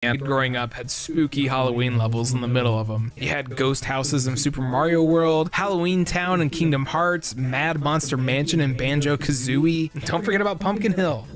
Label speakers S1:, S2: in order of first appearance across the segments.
S1: And growing up had spooky Halloween levels in the middle of them. You had ghost houses in Super Mario World, Halloween Town in Kingdom Hearts, Mad Monster Mansion in Banjo-Kazooie, and don't forget about Pumpkin Hill.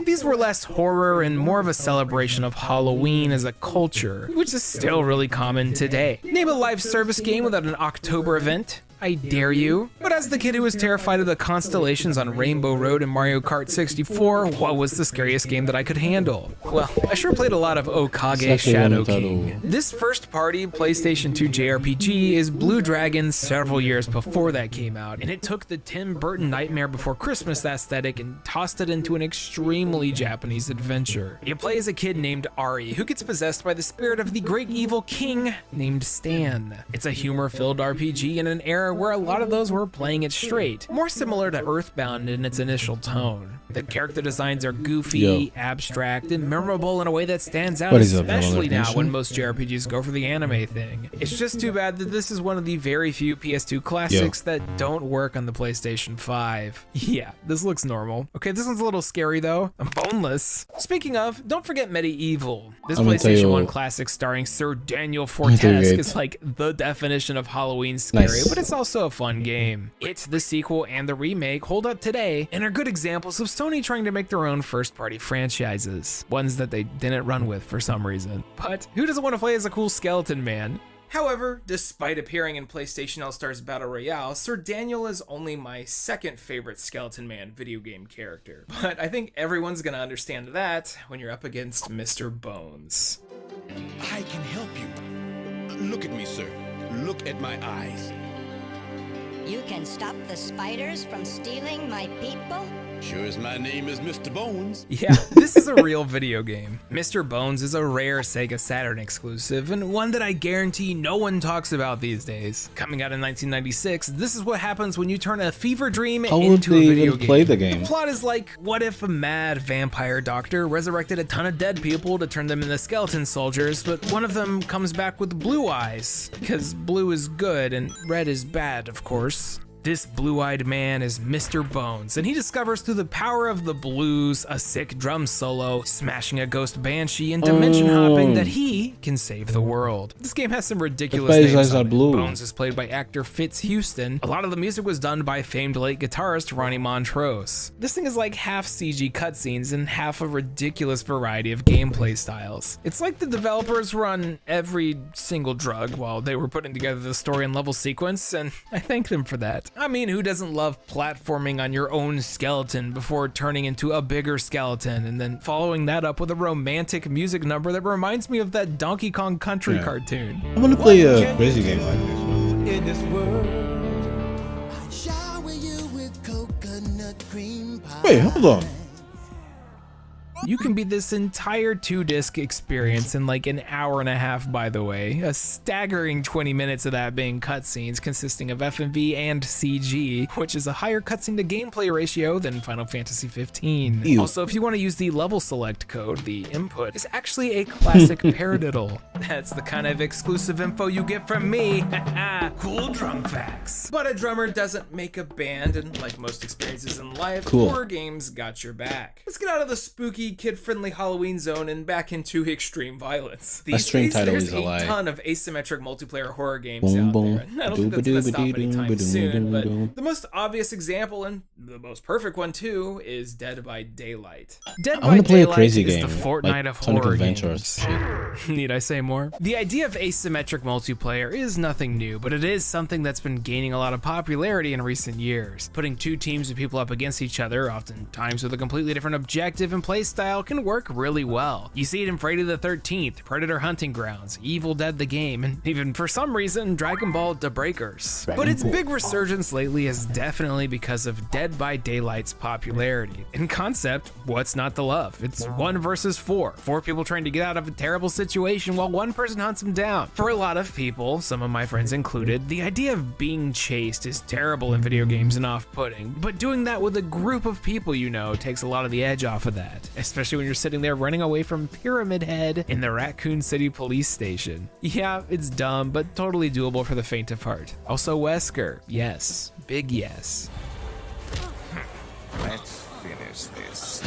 S1: These were less horror and more of a celebration of Halloween as a culture, which is still really common today. Name a live service game without an October event. I dare you. But as the kid who was terrified of the constellations on Rainbow Road in Mario Kart 64, what was the scariest game that I could handle? Well, I sure played a lot of Okage Shadow King. This first-party PlayStation 2 JRPG is Blue Dragon several years before that came out, and it took the Tim Burton Nightmare Before Christmas aesthetic and tossed it into an extremely Japanese adventure. You play as a kid named Ari, who gets possessed by the spirit of the great evil king named Stan. It's a humor-filled RPG in an era where a lot of those were playing it straight, more similar to Earthbound in its initial tone. The character designs are goofy, abstract, and memorable in a way that stands out, especially now when most JRPGs go for the anime thing. It's just too bad that this is one of the very few PS2 classics that don't work on the PlayStation 5. Yeah, this looks normal. Okay, this one's a little scary though. I'm boneless. Speaking of, don't forget Medieval. This PlayStation 1 classic starring Sir Daniel Fortesque is like the definition of Halloween scary, but it's also a fun game. It's the sequel and the remake hold up today and are good examples of Sony trying to make their own first-party franchises, ones that they didn't run with for some reason. But who doesn't want to play as a cool skeleton man? However, despite appearing in PlayStation All-Stars Battle Royale, Sir Daniel is only my second favorite Skeleton Man video game character. But I think everyone's gonna understand that when you're up against Mr. Bones.
S2: I can help you. Look at me, sir. Look at my eyes.
S3: You can stop the spiders from stealing my people?
S2: Sure as my name is Mr. Bones.
S1: Yeah, this is a real video game. Mr. Bones is a rare Sega Saturn exclusive, and one that I guarantee no one talks about these days. Coming out in 1996, this is what happens when you turn a fever dream into a video game.
S4: Play the game?
S1: The plot is like, what if a mad vampire doctor resurrected a ton of dead people to turn them into skeleton soldiers, but one of them comes back with blue eyes, because blue is good and red is bad, of course. This blue-eyed man is Mr. Bones, and he discovers through the power of the blues, a sick drum solo, smashing a ghost banshee, and dimension hopping that he can save the world. This game has some ridiculous names on it. Bones is played by actor Fitz Houston. A lot of the music was done by famed late guitarist Ronnie Montrose. This thing is like half CG cutscenes and half a ridiculous variety of gameplay styles. It's like the developers were on every single drug while they were putting together the story and level sequence, and I thank them for that. I mean, who doesn't love platforming on your own skeleton before turning into a bigger skeleton and then following that up with a romantic music number that reminds me of that Donkey Kong Country cartoon?
S4: I'm gonna play a crazy game like this one.
S5: In this world, I'd shower you with coconut cream pie.
S4: Wait, hold on.
S1: You can beat this entire 2-disc experience in like an hour and a half, by the way. A staggering 20 minutes of that being cutscenes consisting of FMV and CG, which is a higher cutscene to gameplay ratio than Final Fantasy 15.
S4: Ew.
S1: Also, if you want to use the level select code, the input is actually a classic paradiddle. That's the kind of exclusive info you get from me. Cool drum facts. But a drummer doesn't make a band, and like most experiences in life, horror games got your back. Let's get out of the spooky, kid-friendly Halloween zone and back into extreme violence. These days, there's a ton of asymmetric multiplayer horror games out there. I don't think that's gonna stop anytime soon, but the most obvious example, and the most perfect one too, is Dead by Daylight. Dead by Daylight is the Fortnite of horror games. Need I say more? The idea of asymmetric multiplayer is nothing new, but it is something that's been gaining a lot of popularity in recent years. Putting two teams of people up against each other, oftentimes with a completely different objective and play style, can work really well. You see it in Friday the 13th, Predator Hunting Grounds, Evil Dead the Game, and even for some reason, Dragon Ball The Breakers. But its big resurgence lately is definitely because of Dead by Daylight's popularity. In concept, what's not to love? It's 1 versus 4. 4 people trying to get out of a terrible situation while one person hunts them down. For a lot of people, some of my friends included, the idea of being chased is terrible in video games and off-putting, but doing that with a group of people you know takes a lot of the edge off of that, especially when you're sitting there running away from Pyramid Head in the Raccoon City police station. Yeah, it's dumb, but totally doable for the faint of heart. Also Wesker, yes, big yes.
S6: Let's finish this.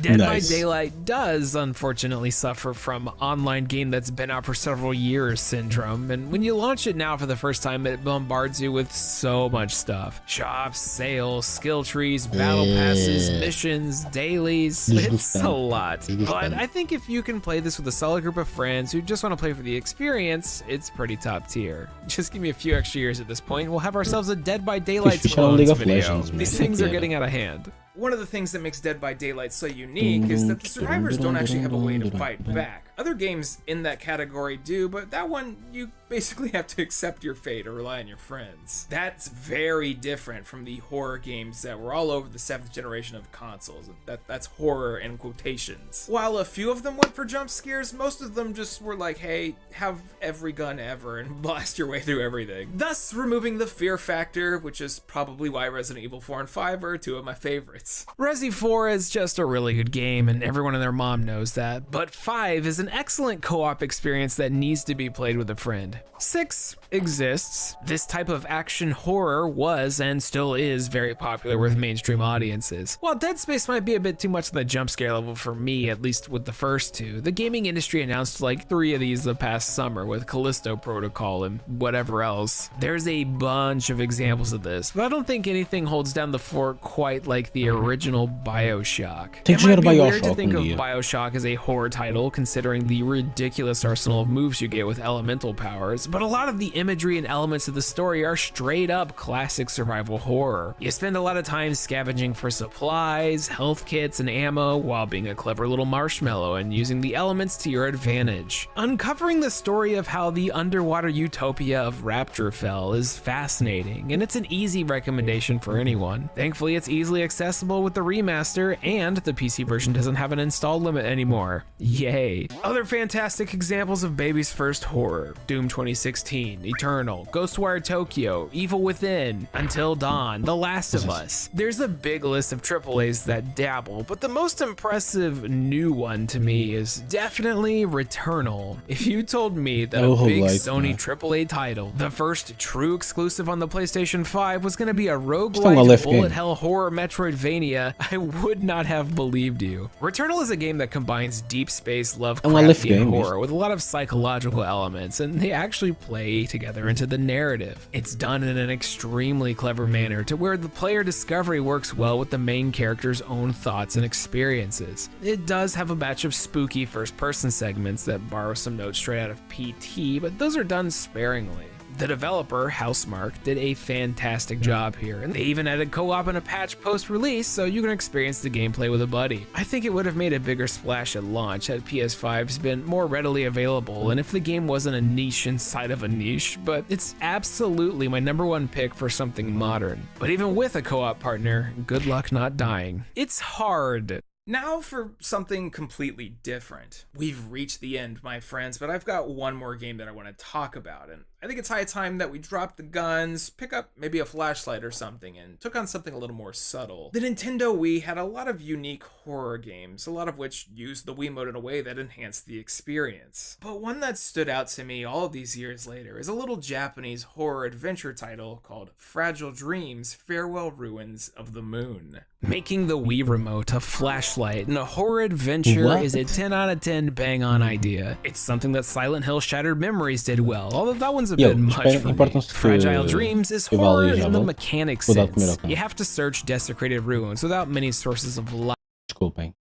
S1: Dead
S4: Nice.
S1: by Daylight does unfortunately suffer from online game that's been out for several years syndrome, and when you launch it now for the first time, it bombards you with so much stuff. Shops, sales, skill trees, battle passes, missions, dailies.
S4: This is
S1: It's
S4: fun.
S1: a lot.
S4: This is
S1: But
S4: fun.
S1: I think if you can play this with a solid group of friends who just want to play for the experience, it's pretty top tier. Just give me a few extra years at this point, we'll have ourselves a Dead by Daylight
S4: Fish on League
S1: clones
S4: of
S1: video.
S4: Legends, man.
S1: These things are
S4: Yeah.
S1: getting out of hand. One of the things that makes Dead by Daylight so unique is that the survivors don't actually have a way to fight back. Other games in that category do, but that one, you basically have to accept your fate or rely on your friends. That's very different from the horror games that were all over the 7th generation of consoles. That's horror in quotations. While a few of them went for jump scares, most of them just were like, hey, have every gun ever and blast your way through everything. Thus removing the fear factor, which is probably why Resident Evil 4 and 5 are two of my favorites. Resi 4 is just a really good game, and everyone and their mom knows that, but 5 is an excellent co-op experience that needs to be played with a friend. 6 exists. This type of action horror was and still is very popular with mainstream audiences. While Dead Space might be a bit too much on the jump scare level for me, at least with the first two, the gaming industry announced like 3 of these the past summer with Callisto Protocol and whatever else. There's a bunch of examples of this, but I don't think anything holds down the fort quite like the original BioShock.
S4: Tem
S1: It
S4: que
S1: might
S4: jogar
S1: be weird to
S4: BioShock
S1: think of
S4: dia.
S1: BioShock as a horror title, considering the ridiculous arsenal of moves you get with elemental powers, but a lot of the imagery and elements of the story are straight up classic survival horror. You spend a lot of time scavenging for supplies, health kits, and ammo while being a clever little marshmallow and using the elements to your advantage. Uncovering the story of how the underwater utopia of Rapture fell is fascinating, and it's an easy recommendation for anyone. Thankfully, it's easily accessible with the remaster, and the PC version doesn't have an install limit anymore. Yay. Other fantastic examples of baby's first horror: Doom 2016, Eternal, Ghostwire Tokyo, Evil Within, Until Dawn, The Last of Us. There's a big list of AAAs that dabble, but the most impressive new one to me is definitely Returnal. If you told me that
S4: Oh,
S1: a big
S4: like
S1: Sony
S4: that.
S1: AAA title, the first true exclusive on the PlayStation 5, was going to be a
S4: Still a
S1: roguelike
S4: lift
S1: bullet
S4: game.
S1: hell horror Metroidvania, I would not have believed you. Returnal is a game that combines deep space
S4: lift
S1: Lovecraftian
S4: game,
S1: horror with a lot of psychological elements, and they actually play together into the narrative. It's done in an extremely clever manner to where the player discovery works well with the main character's own thoughts and experiences. It does have a batch of spooky first-person segments that borrow some notes straight out of PT, but those are done sparingly. The developer, Housemarque, did a fantastic job here, and they even added co-op in a patch post-release so you can experience the gameplay with a buddy. I think it would have made a bigger splash at launch had PS5's been more readily available, and if the game wasn't a niche inside of a niche, but it's absolutely my #1 pick for something modern. But even with a co-op partner, good luck not dying. It's hard. Now for something completely different. We've reached the end, my friends, but I've got one more game that I want to talk about, and I think it's high time that we drop the guns, pick up maybe a flashlight or something, and took on something a little more subtle. The Nintendo Wii had a lot of unique horror games, a lot of which used the Wiimote in a way that enhanced the experience. But one that stood out to me all these years later is a little Japanese horror adventure title called Fragile Dreams: Farewell Ruins of the Moon. Making the Wii Remote a flashlight in a horror adventure
S4: What?
S1: is a 10 out of 10 bang-on idea. It's something that Silent Hill Shattered Memories did well, although that one's a
S4: Yo,
S1: bit much
S4: espera,
S1: for me.
S4: importa-se que-
S1: Fragile Dreams is
S4: que
S1: horror
S4: Vale já
S1: in the
S4: volto.
S1: mechanic
S4: Vou dar de comer ao
S1: sense.
S4: cão.
S1: You have to search desecrated ruins without many sources of light.
S4: Desculpem.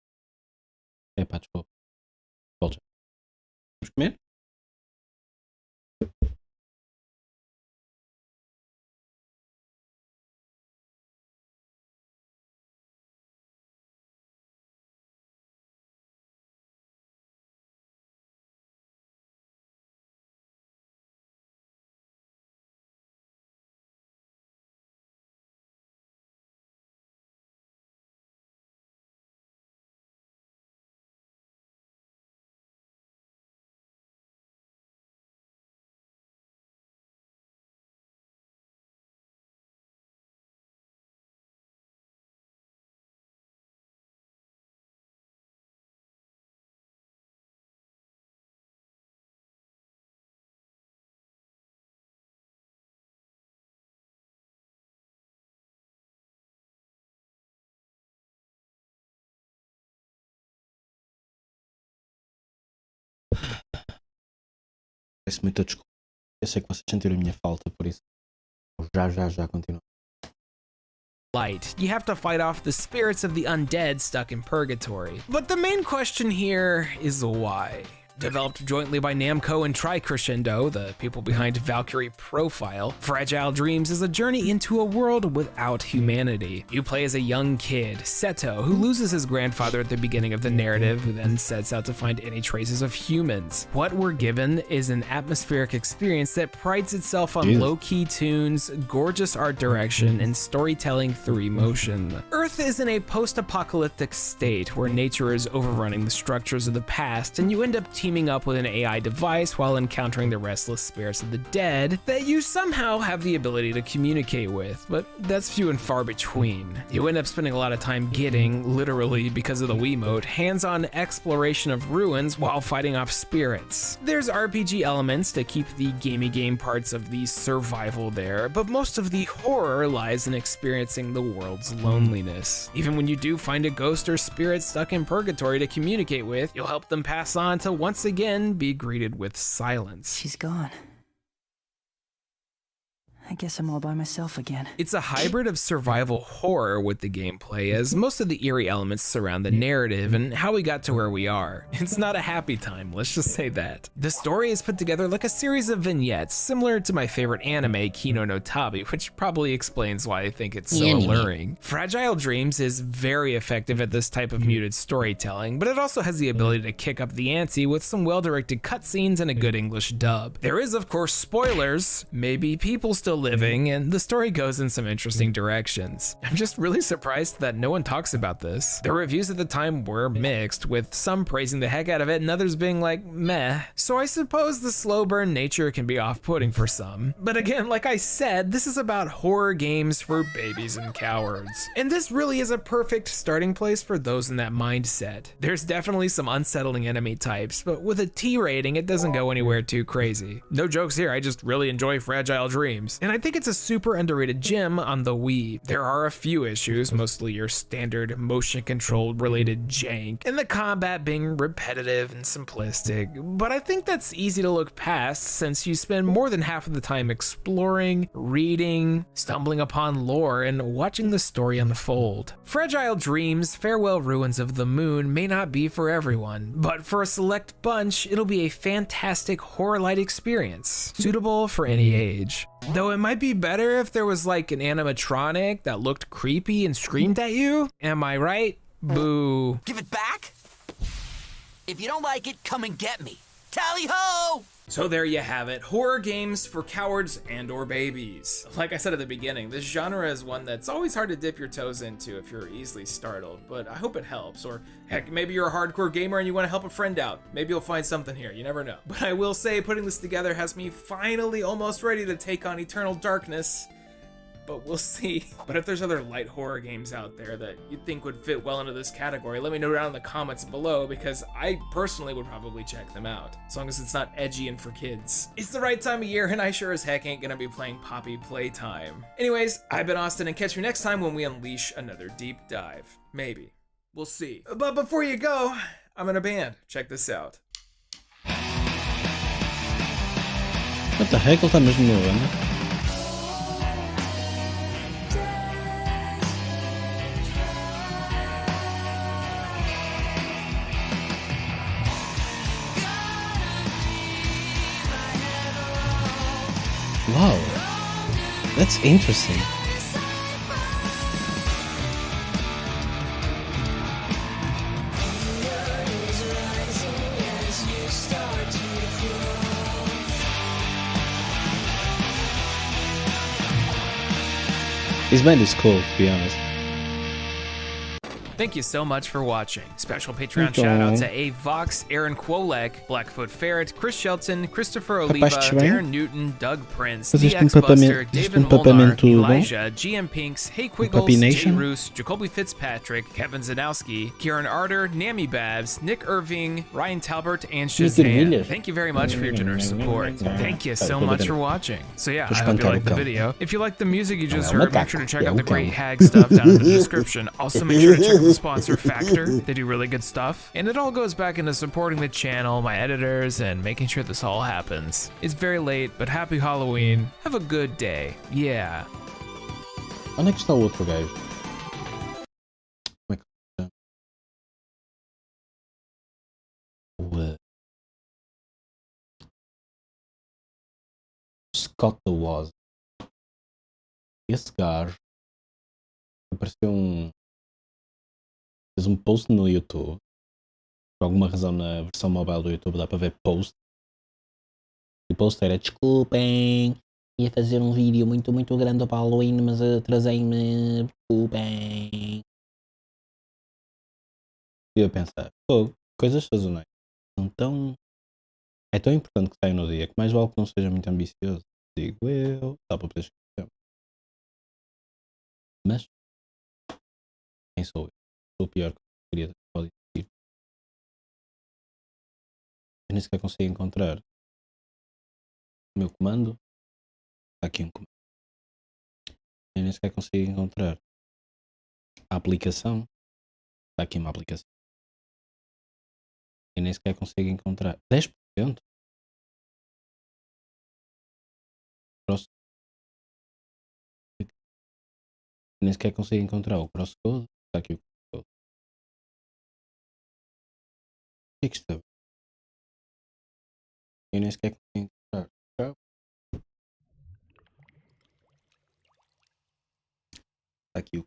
S4: Epá, desculpa. Volta. Vamos comer? Peço muita desculpa. Eu sei que vocês sentiram a minha falta, por isso. Já continuo.
S1: Light. You have to fight off the spirits of the undead stuck in purgatory. But the main question here is why? Developed jointly by Namco and Tricrescendo, the people behind Valkyrie Profile, Fragile Dreams is a journey into a world without humanity. You play as a young kid, Seto, who loses his grandfather at the beginning of the narrative, who then sets out to find any traces of humans. What we're given is an atmospheric experience that prides itself on low-key tunes, gorgeous art direction, and storytelling through emotion. Earth is in a post-apocalyptic state where nature is overrunning the structures of the past, and you end up teaming up with an AI device while encountering the restless spirits of the dead that you somehow have the ability to communicate with, but that's few and far between. You end up spending a lot of time getting, literally because of the Wiimote, hands-on exploration of ruins while fighting off spirits. There's RPG elements to keep the gamey game parts of the survival there, but most of the horror lies in experiencing the world's loneliness. Even when you do find a ghost or spirit stuck in purgatory to communicate with, you'll help them pass on to once again be greeted with silence.
S6: She's gone. I guess I'm all by myself again.
S1: It's a hybrid of survival horror with the gameplay, as most of the eerie elements surround the narrative and how we got to where we are. It's not a happy time, let's just say that. The story is put together like a series of vignettes, similar to my favorite anime, Kino no Tabi, which probably explains why I think it's so alluring. Fragile Dreams is very effective at this type of muted storytelling, but it also has the ability to kick up the ante with some well-directed cutscenes and a good English dub. There is, of course, spoilers, maybe people still living, and the story goes in some interesting directions. I'm just really surprised that no one talks about this. The reviews at the time were mixed, with some praising the heck out of it and others being like, meh. So I suppose the slow burn nature can be off-putting for some. But again, like I said, this is about horror games for babies and cowards. And this really is a perfect starting place for those in that mindset. There's definitely some unsettling enemy types, but with a T rating, it doesn't go anywhere too crazy. No jokes here, I just really enjoy Fragile Dreams. And I think it's a super underrated gem on the Wii. There are a few issues, mostly your standard motion control related jank, and the combat being repetitive and simplistic, but I think that's easy to look past since you spend more than half of the time exploring, reading, stumbling upon lore, and watching the story unfold. Fragile Dreams, Farewell Ruins of the Moon may not be for everyone, but for a select bunch, it'll be a fantastic horror-light experience, suitable for any age. Though it might be better if there was like an animatronic that looked creepy and screamed at you. Am I right? Boo.
S7: Give it back? If you don't like it, come and get me. Tally-ho!
S1: So there you have it, horror games for cowards and or babies. Like I said at the beginning, this genre is one that's always hard to dip your toes into if you're easily startled, but I hope it helps. Or heck, maybe you're a hardcore gamer and you want to help a friend out. Maybe you'll find something here, you never know. But I will say, putting this together has me finally almost ready to take on Eternal Darkness. But we'll see. But if there's other light horror games out there that you think would fit well into this category, let me know down in the comments below, because I personally would probably check them out, as long as it's not edgy and for kids. It's the right time of year, and I sure as heck ain't gonna be playing Poppy Playtime. Anyways, I've been Austin, and catch me next time when we unleash another deep dive. Maybe. We'll see. But before you go, I'm in a band. Check this out.
S4: What the heck? Ele está mesmo numa banda? Wow, that's interesting. His band is cool, to be honest.
S1: Thank you so much for watching. Special Patreon shout out to Avox, Aaron Kwolek, Blackfoot Ferret, Chris Shelton, Christopher Oliva, Darren Newton, Doug Prince, DX Buster, David Molnar, Elijah, GM Pinks, Hey Quiggles, Jay Roos, Jacoby Fitzpatrick, Kevin Zanowski, Kieran Arter, Nami Babs, Nick Irving, Ryan Talbert, and Shazam. Thank you very much for your generous support. Thank you so much for watching. So yeah, I hope you liked the video. If you liked the music you just heard, make sure to check out the great hag stuff down in the description. Also make sure to check out a sponsor Factor. They do really good stuff. And it all goes back into supporting the channel, my editors, and making sure this all happens. It's very late, but happy Halloween. Have a good day. Yeah.
S4: Onde é que está o outro gajo? Como é que se chama? Scott the Woz. Esse gajo apareceu fez um post no YouTube. Por alguma razão na versão mobile do YouTube dá para ver post. E o post era: desculpem, ia fazer um vídeo muito grande para Halloween, mas atrasei-me, desculpem. E eu a pensar, pô, coisas sazonais é tão importante que saia no dia que mais vale que não seja muito ambicioso. Digo eu, dá para poder esquecer. Mas quem sou eu? Sou o pior que eu queria pode existir. Eu nem sequer consigo encontrar o meu comando. Está aqui um comando. Eu nem sequer consigo encontrar a aplicação. Está aqui uma aplicação. Eu nem sequer consigo encontrar 10%. Eu nem sequer consigo encontrar o crosscode. Está aqui o crosscode. O que é que está? Eu nem sequer consigo encontrar. Está aqui o.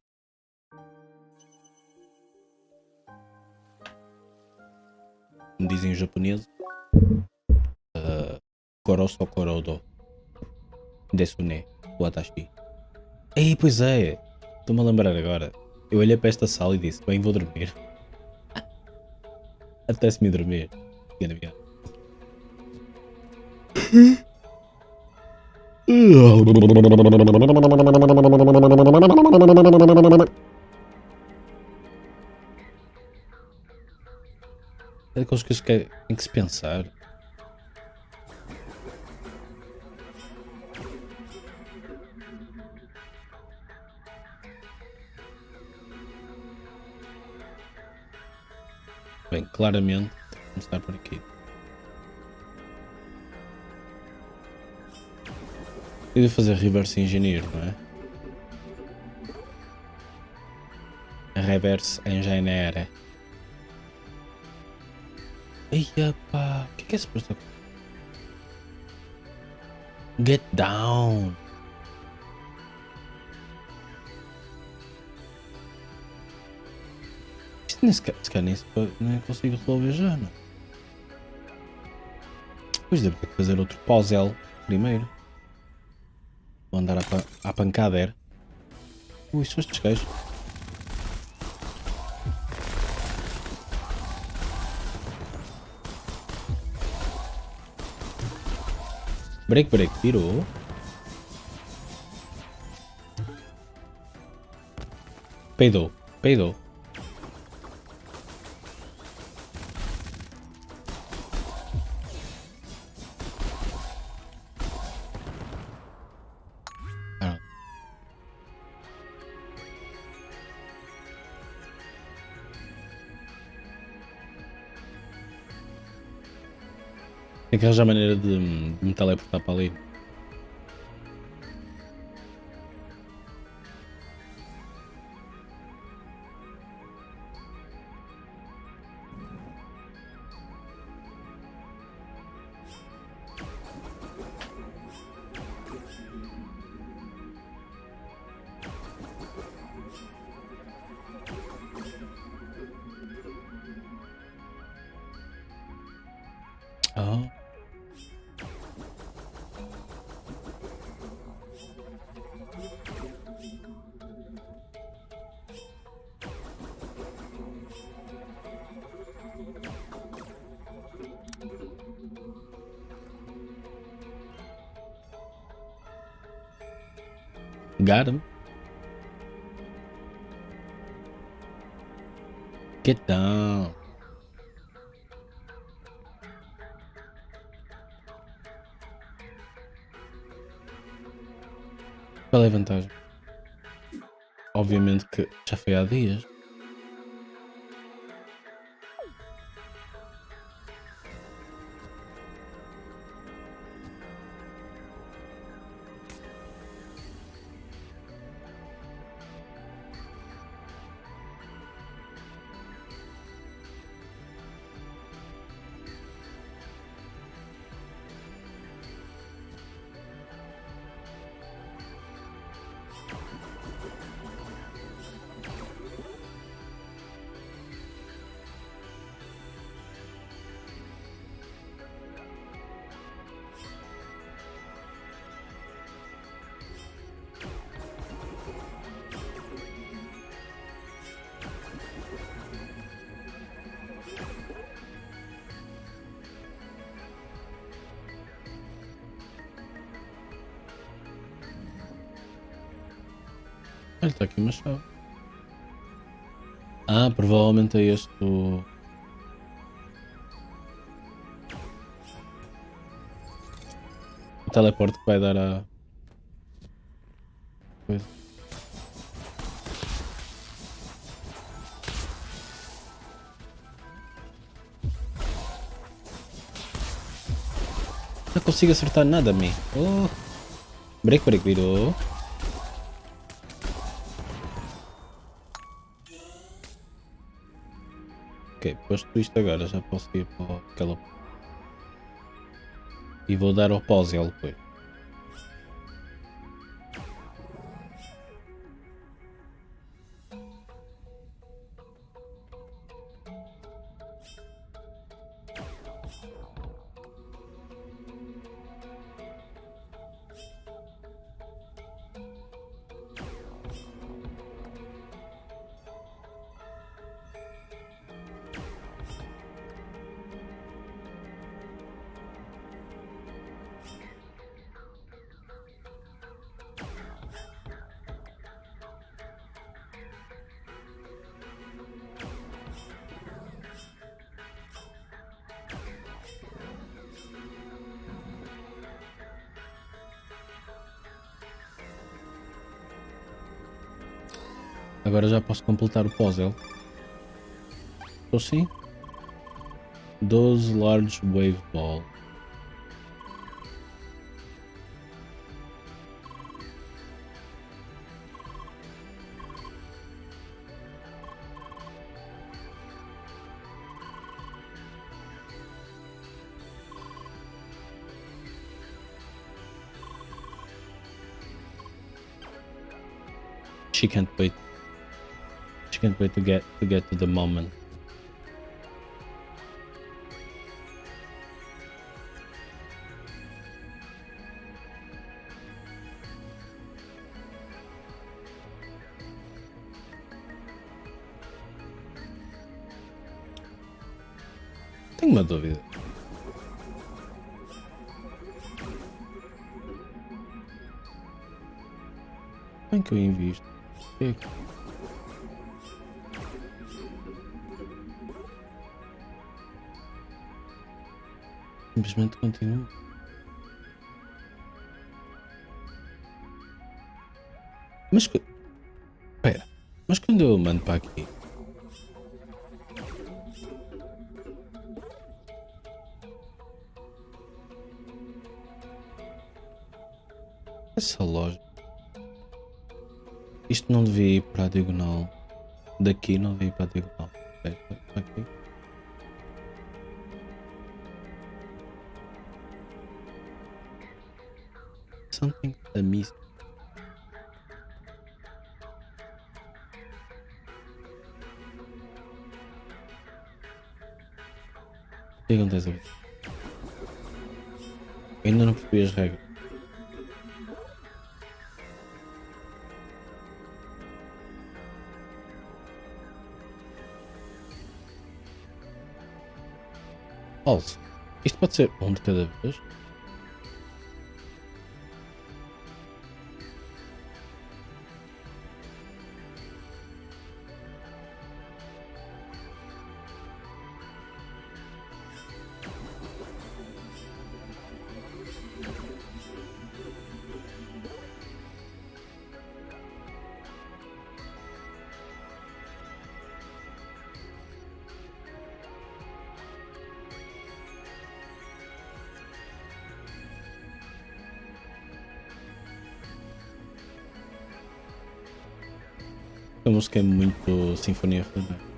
S4: Como dizem os japoneses, Koroso Korodo Desune Watashi. Ei, pois é, estou-me a lembrar agora. Eu olhei para esta sala e disse: bem, vou dormir. Apetece-me dormir. É daquelas coisas que tem que se pensar. Bem, claramente, vou começar por aqui. Eu devo fazer reverse engineer, não é? Reverse engineer. Eia pá, o que é suposto? Get down. Isto nem sequer nem consigo resolver já, não? Depois devo ter que fazer outro puzzle primeiro. Vou andar à pancada. Ui, são estes gajos. Break, virou. Peidou. Ah. Tem que arranjar maneira de me teleportar para ali. Oh. Got him. Get down. Qual é a vantagem? Obviamente que já foi há dias. Olha, está aqui uma chave. Ah, provavelmente é este o teleporte que vai dar a coisa. Não consigo acertar nada, me. Oh. Break, virou. Ok, posto isto agora, já posso ir para aquela. E vou dar ao pause depois. Agora já posso completar o puzzle. Estou sim? 12 large wave ball. She can't wait. She can't wait to get to the moment. Tenho uma dúvida. Como é que eu invisto? Simplesmente continuo. Mas espera, mas quando eu mando para aqui, essa loja, isto não devia ir para a diagonal. Daqui não devia ir para a diagonal. Para aqui. Something amiss. O que acontece aqui? Ainda não percebi as regras. Also, isto pode ser um de cada vez? A música é muito sinfonia flamenca.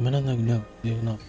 S4: But no, you're not.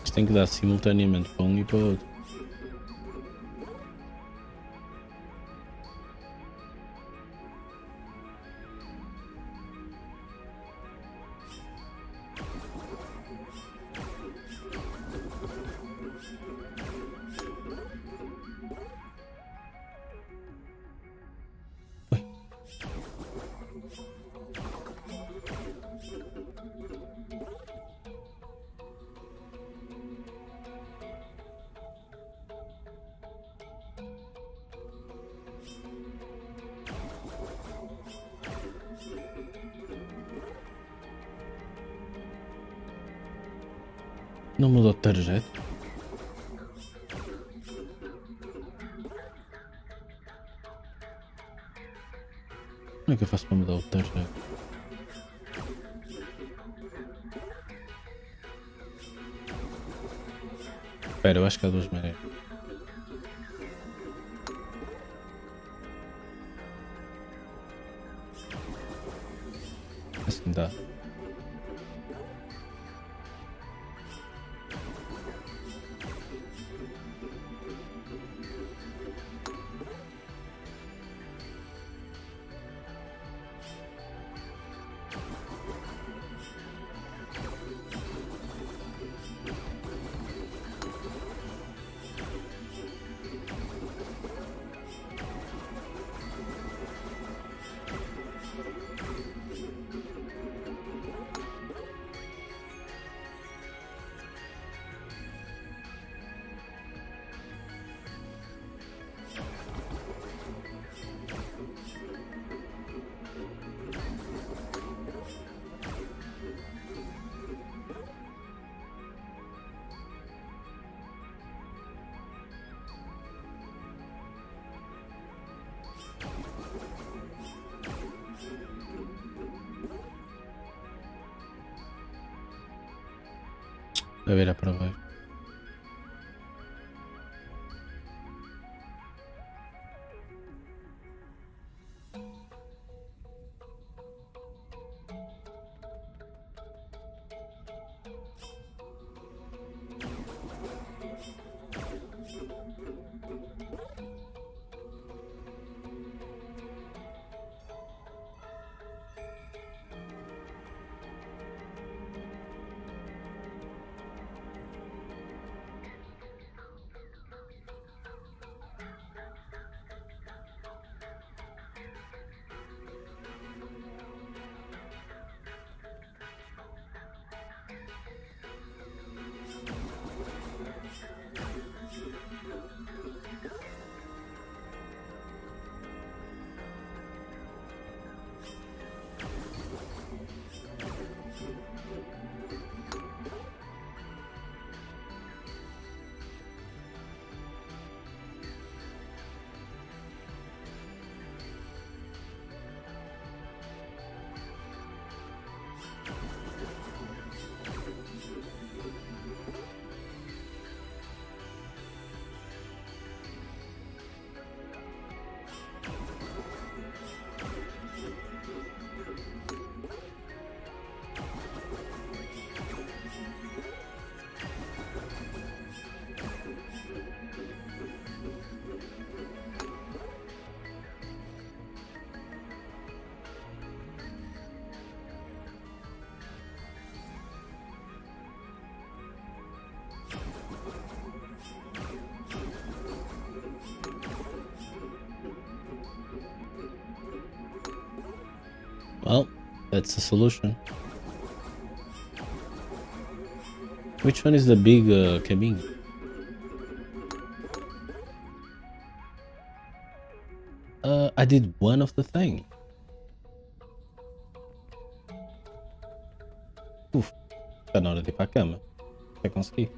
S4: Isto tem que dar simultaneamente para um e para o outro. Não mudou de trajeto? Como é que eu faço para mudar o trajeto? Espera, eu acho que há duas maneiras. Assim dá. A ver, para baixo. That's the solution. Which one is the big caminho? I did one of the thing. Uf, está na hora de ir para a cama. Já consegui.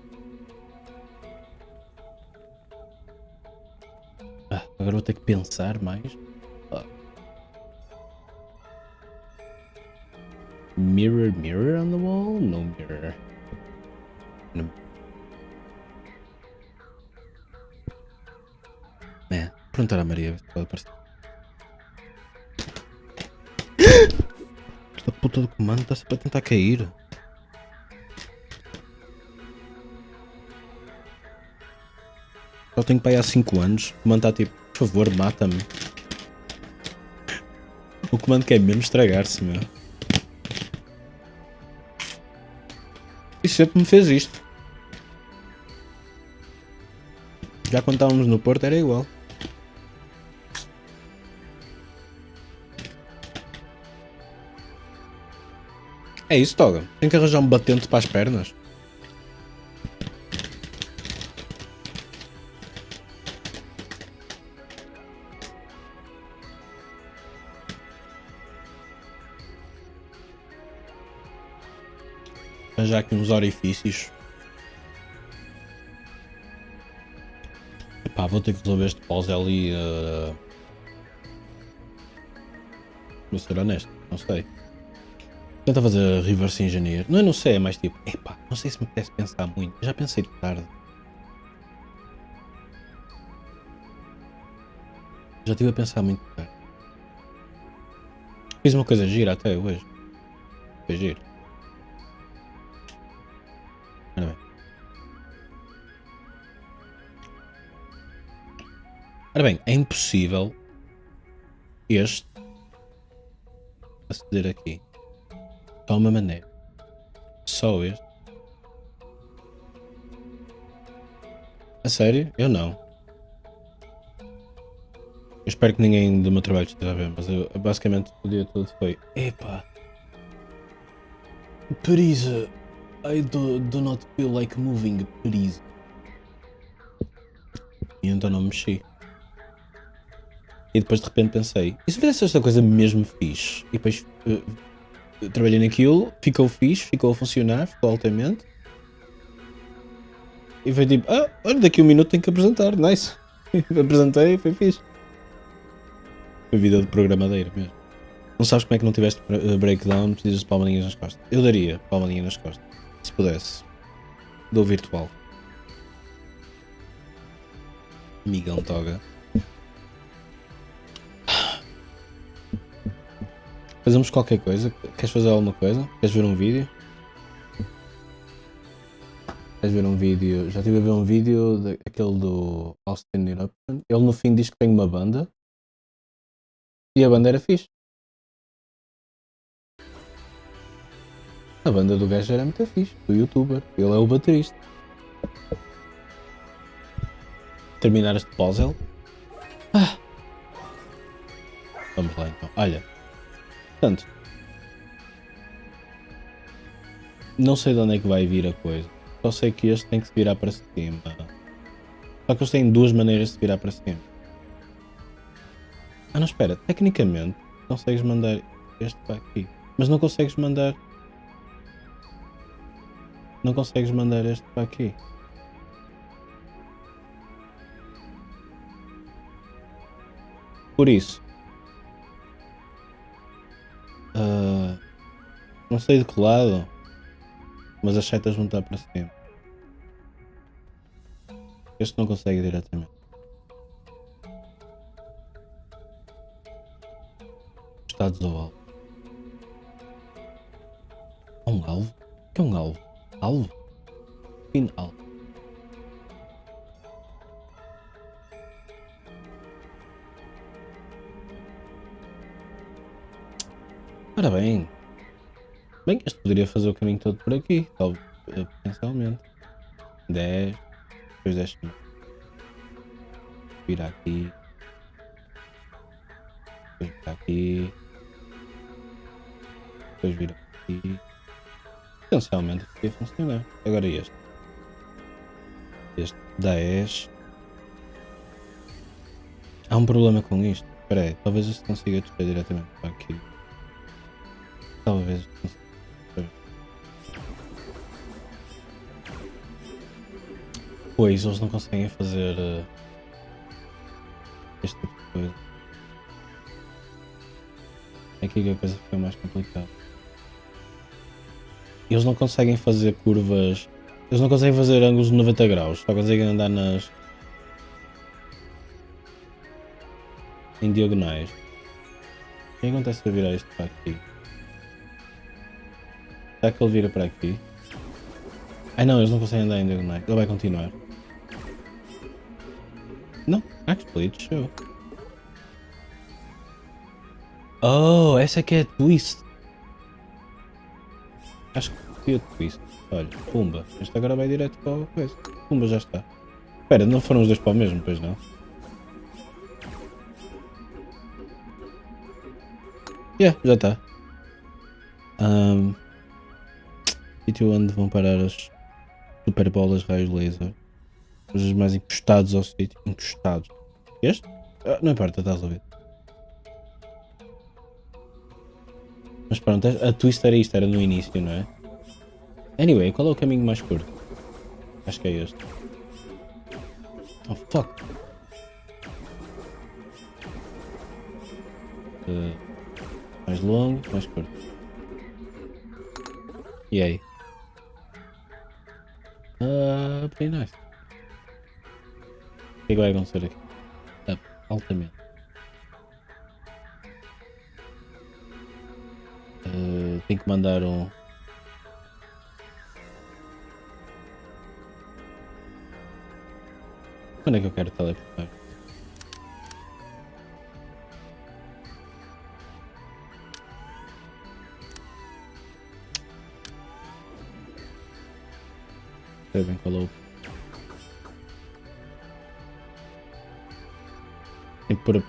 S4: Agora vou ter que pensar mais. Mirror, mirror on the wall? No mirror. No. Perguntar à Maria se pode aparecer. Esta puta do comando está sempre a tentar cair. Só tenho para aí há 5 anos. O comando está tipo, por favor, mata-me. O comando quer mesmo estragar-se, meu. E sempre me fez isto. Já quando estávamos no Porto era igual. É isso, Toga. Tem que arranjar um batente para as pernas. Arranjar aqui uns orifícios. Epá, vou ter que resolver este puzzle e... Vou ser honesto, não sei. Tenta fazer reverse engineer. Não sei, é mais tipo, epá, não sei se me apetece pensar muito. Já pensei de tarde. Já estive a pensar muito de tarde. Fiz uma coisa gira até hoje. Foi giro. Ora bem. Ora bem, é impossível este aceder aqui. De uma maneira. Só este. A sério? Eu não. Eu espero que ninguém do meu trabalho esteja a ver, mas eu basicamente o dia todo foi epá. Please, I do not feel like moving, please. E então não mexi. E depois de repente pensei, e se fizesse esta coisa mesmo fixe? E depois trabalhei naquilo, ficou fixe, ficou a funcionar, ficou altamente. E foi tipo, olha, daqui a 1 minuto tenho que apresentar, nice. Apresentei e foi fixe. Foi vida de programadeira mesmo. Não sabes como é que não tiveste breakdown, precisas de palmadinhas nas costas. Eu daria palmadinha nas costas, se pudesse. Dou virtual. Amigão Toga. Fazemos qualquer coisa? Queres fazer alguma coisa? Queres ver um vídeo? Queres ver um vídeo? Já estive a ver um vídeo daquele do Austin Eruption. Ele no fim diz que tem uma banda. E a banda era fixe. A banda do gajo era muito fixe. Do youtuber. Ele é o baterista. Terminar este puzzle. Vamos lá então. Olha. Portanto, não sei de onde é que vai vir a coisa. Só sei que este tem que se virar para cima. Só que eles têm 2 maneiras de se virar para cima. Não, espera. Tecnicamente, consegues mandar este para aqui. Mas não consegues mandar... Não consegues mandar este para aqui. Por isso... não sei de que lado, mas as setas vão estar para cima. Este não consegue diretamente. Estados ao alvo. Um alvo? O que é um alvo? Alvo? Pin alvo. Ora bem. Bem, este poderia fazer o caminho todo por aqui, talvez, potencialmente. 10, depois 10 minutos. Vira aqui. Depois vira aqui. depois vira aqui. Potencialmente podia funcionar. Agora este. Este 10. Há um problema com isto. Espera aí, talvez este consiga descer diretamente para aqui. Talvez este consiga. Pois, eles não conseguem fazer este tipo de coisa. É aqui que a coisa fica mais complicada. Eles não conseguem fazer curvas. Eles não conseguem fazer ângulos de 90 graus. Só conseguem andar em diagonais. O que acontece se eu virar isto para aqui? Será que ele vira para aqui? Ai não, eles não conseguem andar em diagonais. Ele vai continuar. Não, actually it show. Oh, essa aqui é a twist. Acho que foi a twist. Olha, pumba. Este agora vai direto para a coisa. Pumba, já está. Espera, não foram os dois para o mesmo, pois não? Yeah, já está. Sítio onde vão parar as super bolas raios laser. Os mais encostados ao sítio. Encostados. Este? Não importa, está resolvido. Mas pronto, a twist era isto, era no início, não é? Anyway, qual é o caminho mais curto? Acho que é este. Oh fuck! Mais longo, mais curto. E aí? Pretty nice. O que é que vai acontecer aqui? Up, altamente. Tenho que mandar um. Quando é que eu quero teleportar? Sei bem qual é o. Tem que pôr.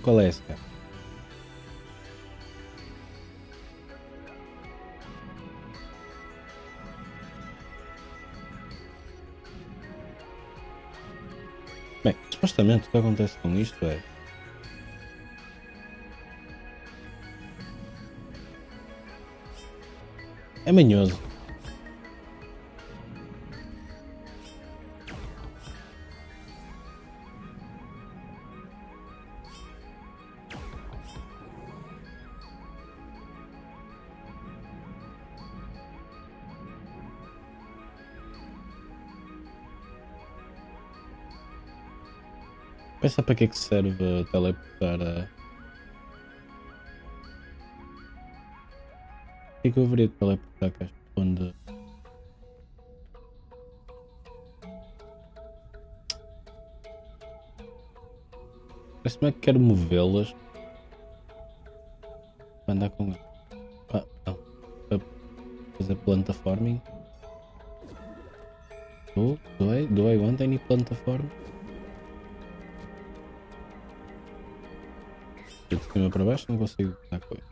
S4: Qual é esse, cara? Bem, supostamente o que acontece com isto é manhoso. Pensa para que é que serve teleportar a. O que é que eu haveria de teleportar cá? Onde. Parece-me que quero movê-las. Para andar com. Não. Para fazer planta forming. Do I want any planta forming? De cima para baixo não consigo dar coisa.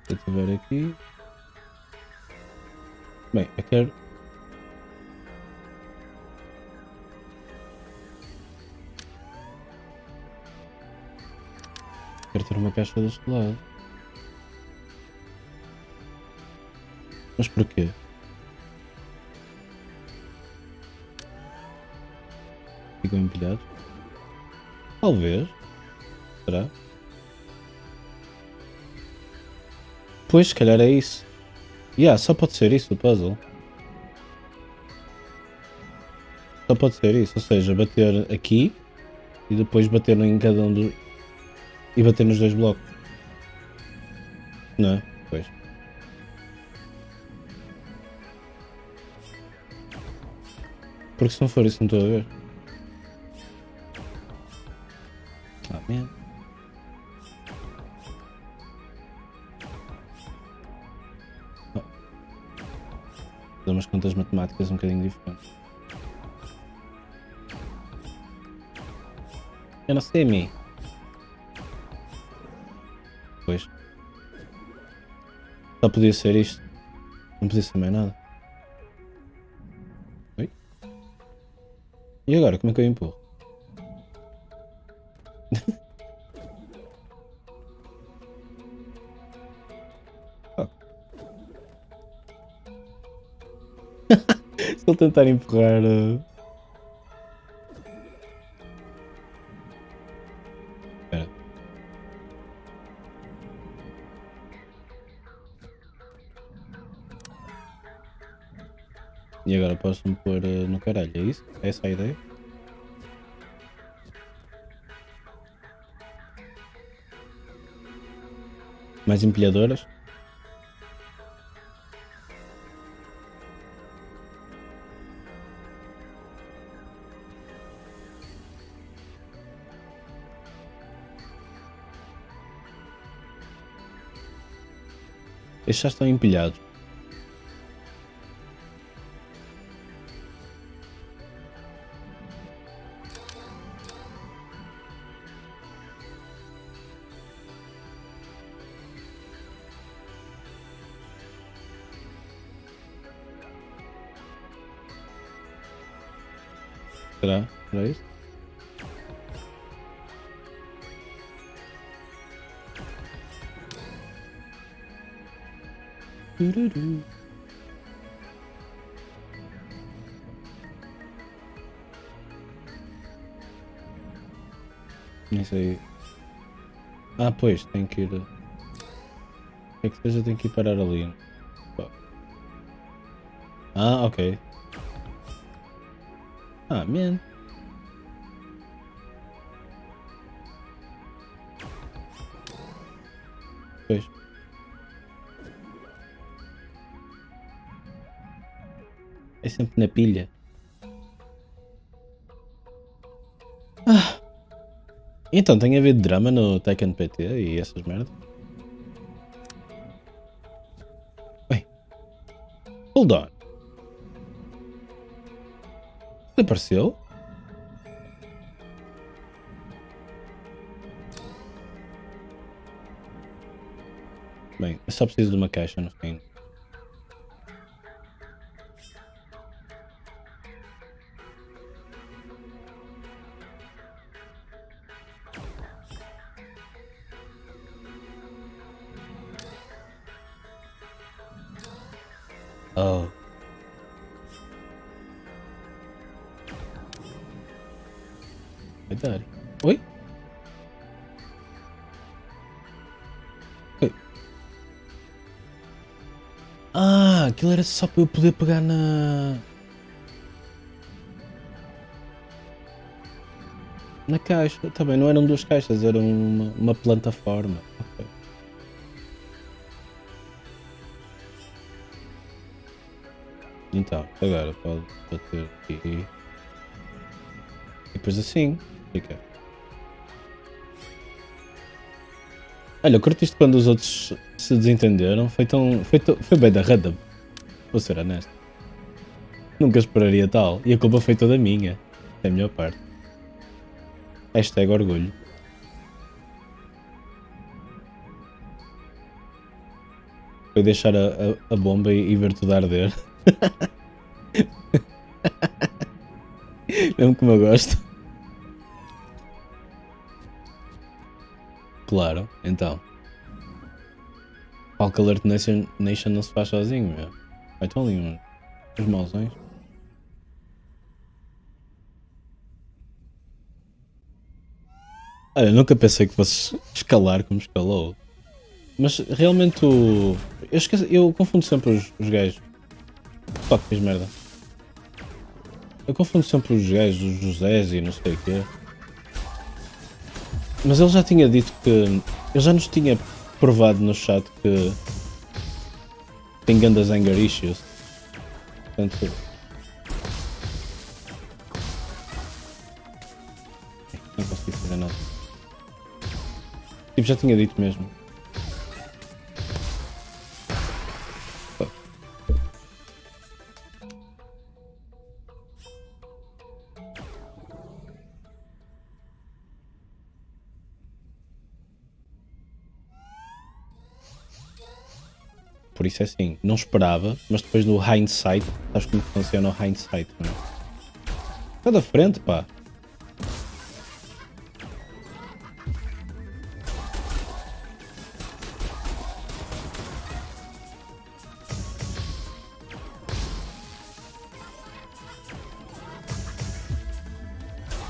S4: Se eu estiver aqui. Bem, eu quero. Quero ter uma caixa deste lado. Mas porquê? Ficam empilhados? Talvez. Será? Pois, se calhar é isso. Só pode ser isso o puzzle. Só pode ser isso, ou seja, bater aqui e depois bater em cada um dos. E bater nos dois blocos. Não é? Pois. Porque se não for isso não estou a ver. Man. Fazer umas contas matemáticas um bocadinho diferentes. Eu não sei, me. Pois. Só podia ser isto. Não podia ser mais nada. Oi? E agora, como é que eu empurro? Oh. Se ele tentar empurrar... Espera. E agora posso-me pôr no caralho, é isso? É essa a ideia? Mais empilhadoras? Estes já estão empilhados. Será? Será isso? Tururu. Nem sei. Ah, pois, tem que ir. É que seja, tem que ir parar ali. Ah, ok. Ah, man. Pois. É sempre na pilha. Ah. Então, tem havido drama no Tekken PT e essas merdas? Oi. Hold on. Apareceu? Bem, eu só preciso de uma caixa no fim. Oh. Vai dar. Oi? Oi? Ah, aquilo era só para eu poder pegar na caixa. Também não eram duas caixas, era uma plataforma. Ok. Então, agora pode bater aqui. E depois assim, fica. Olha, eu curto isto quando os outros se desentenderam. Foi bem da random. Vou ser honesto. Nunca esperaria tal. E a culpa foi toda minha. É a melhor parte. Hashtag orgulho. Foi deixar a bomba e ver tudo a arder. Mesmo como eu gosto. Claro, então. Falk Alert Nation não se faz sozinho, meu. Vai, estão ali uns mauzões. Olha, eu nunca pensei que fosse escalar como escalou. Mas realmente eu confundo sempre os gajos. Fuck, fiz merda. Eu confundo sempre os gajos, os Josés e não sei o quê. Mas ele já tinha dito que... Ele já nos tinha provado no chat que... tem grandes anger issues. Portanto... Não consegui fazer nada. Tipo, já tinha dito mesmo. por isso é assim, não esperava, mas depois do hindsight, sabes como funciona o hindsight, não é? Está da frente, pá.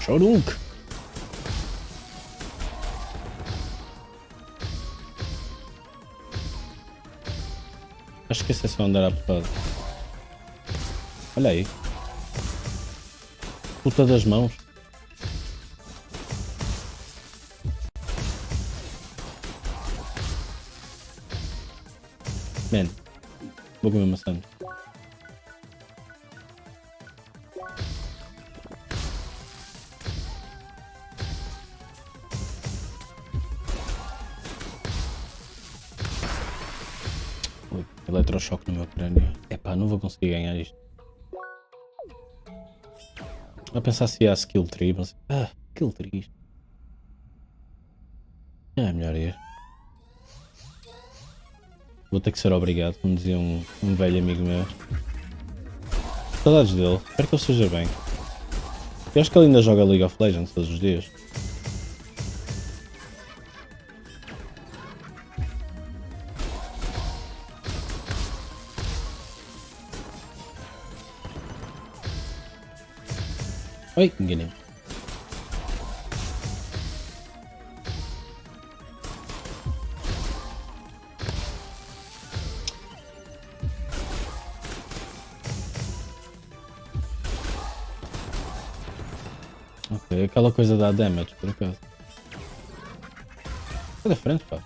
S4: Chorunk. Acho que esse é só andar à porrada. Olha aí. Puta das mãos. Man. Vou comer maçã. Ui, eletrochoque no meu crânio. Epá, não vou conseguir ganhar isto. A pensar se há skill tree, mas... skill tree. É melhor ir. Vou ter que ser obrigado, como dizia um velho amigo meu. Saudades dele, espero que ele esteja bem. Eu acho que ele ainda joga League of Legends todos os dias. Oi, enganei. Ok, aquela coisa dá damage, por acaso. Sai da frente, pá.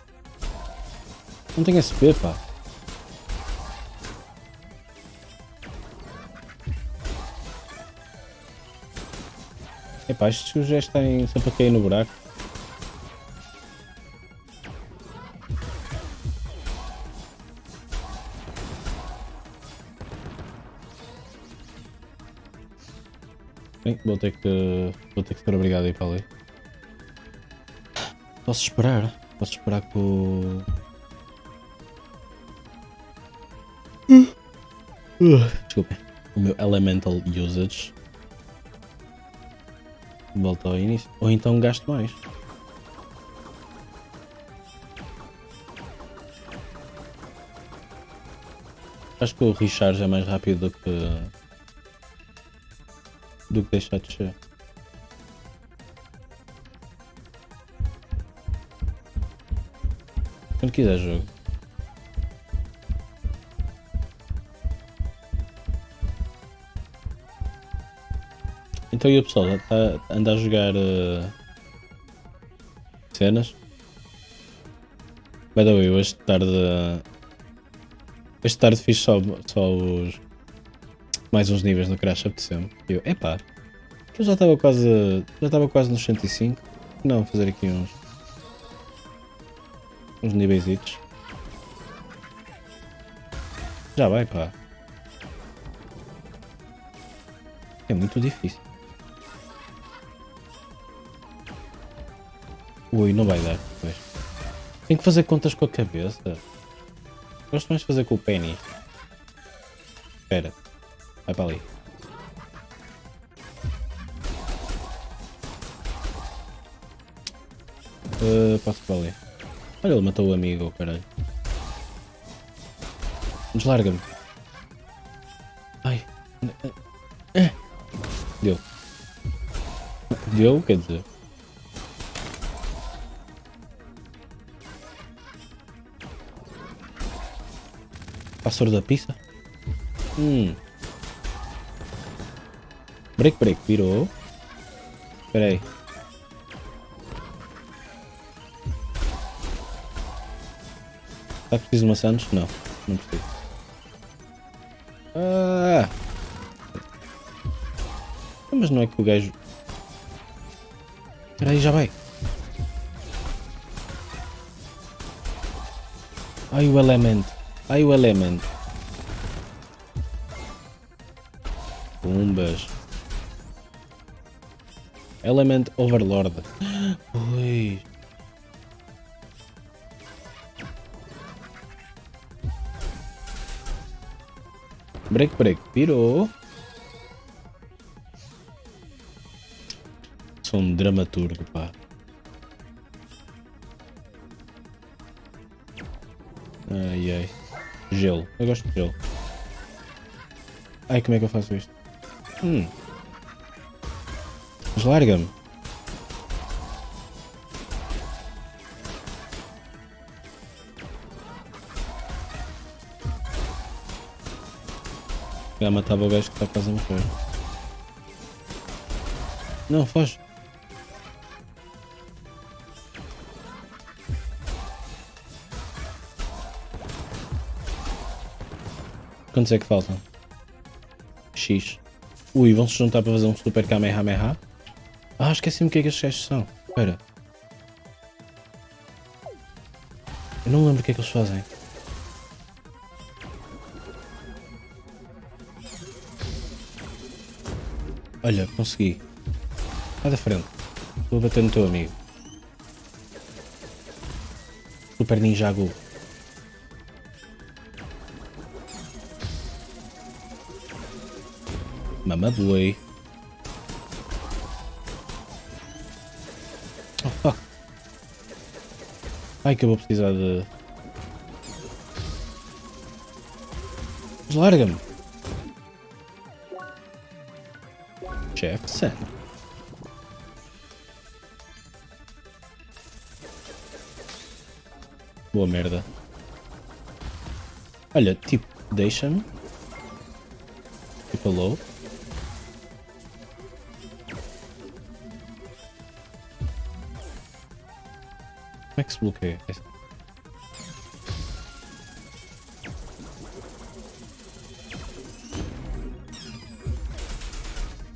S4: Não tenho SP, pá. Epá, estes gajos já estão sempre a cair no buraco. Bem, vou ter que ser obrigado a ir para ali. Posso esperar que o... Desculpem. O meu Elemental Usage volta ao início. Ou então gasto mais. Acho que o recharge é mais rápido do que deixar de descer. Quando quiser jogo. Então e o pessoal anda a jogar cenas? By the way, hoje tarde fiz só os mais uns níveis no Crash apeteceu-me. Eu, epá, eu já estava quase nos 105. Não, fazer aqui uns níveisitos. Já vai, pá. É muito difícil. Ui, não vai dar, pois. Tenho que fazer contas com a cabeça. Gosto mais de fazer com o penny. Espera. Vai para ali. Posso para ali. Olha, ele matou o amigo, caralho. Deslarga-me. Ai. Deu. Deu, quer dizer. Pássaro da pizza? Break, virou. Espera aí. Está preciso de maçãs? Não, não preciso. Mas não é que o gajo... Espera aí, já vai. Ai o elemento. Pumbas. Element Overlord. Ui. Break. Virou. Sou um dramaturgo, pá. Ai. Gelo. Eu gosto de gelo. Ai, como é que eu faço isto? Mas larga-me. Já matava o gajo que está quase a morrer. Não, foge. Quantos é que faltam? X. Ui, vão se juntar para fazer um super Kamehameha. Ah, esqueci-me o que é que estes gajos são. Espera. Eu não lembro o que é que eles fazem. Olha, consegui. Vai da frente. Vou bater no teu amigo. Super Ninjago. Mama boi. Oh fuck. Ai que eu vou precisar de... Mas larga-me. Jefferson. Boa merda. Olha, tipo, deixa-me. Tipo, hello. Como é que se bloqueia?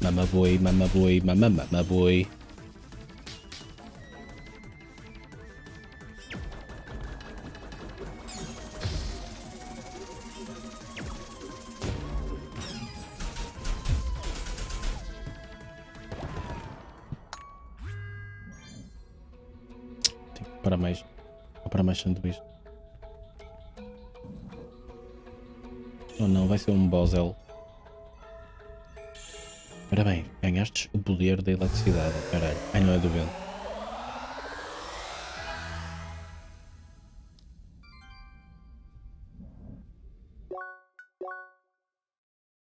S4: Mama boi. Tenho que comprar mais sanduíche. Oh não, vai ser um Bosel. Ora bem, ganhaste o poder da eletricidade, caralho. Ai, não é do vento.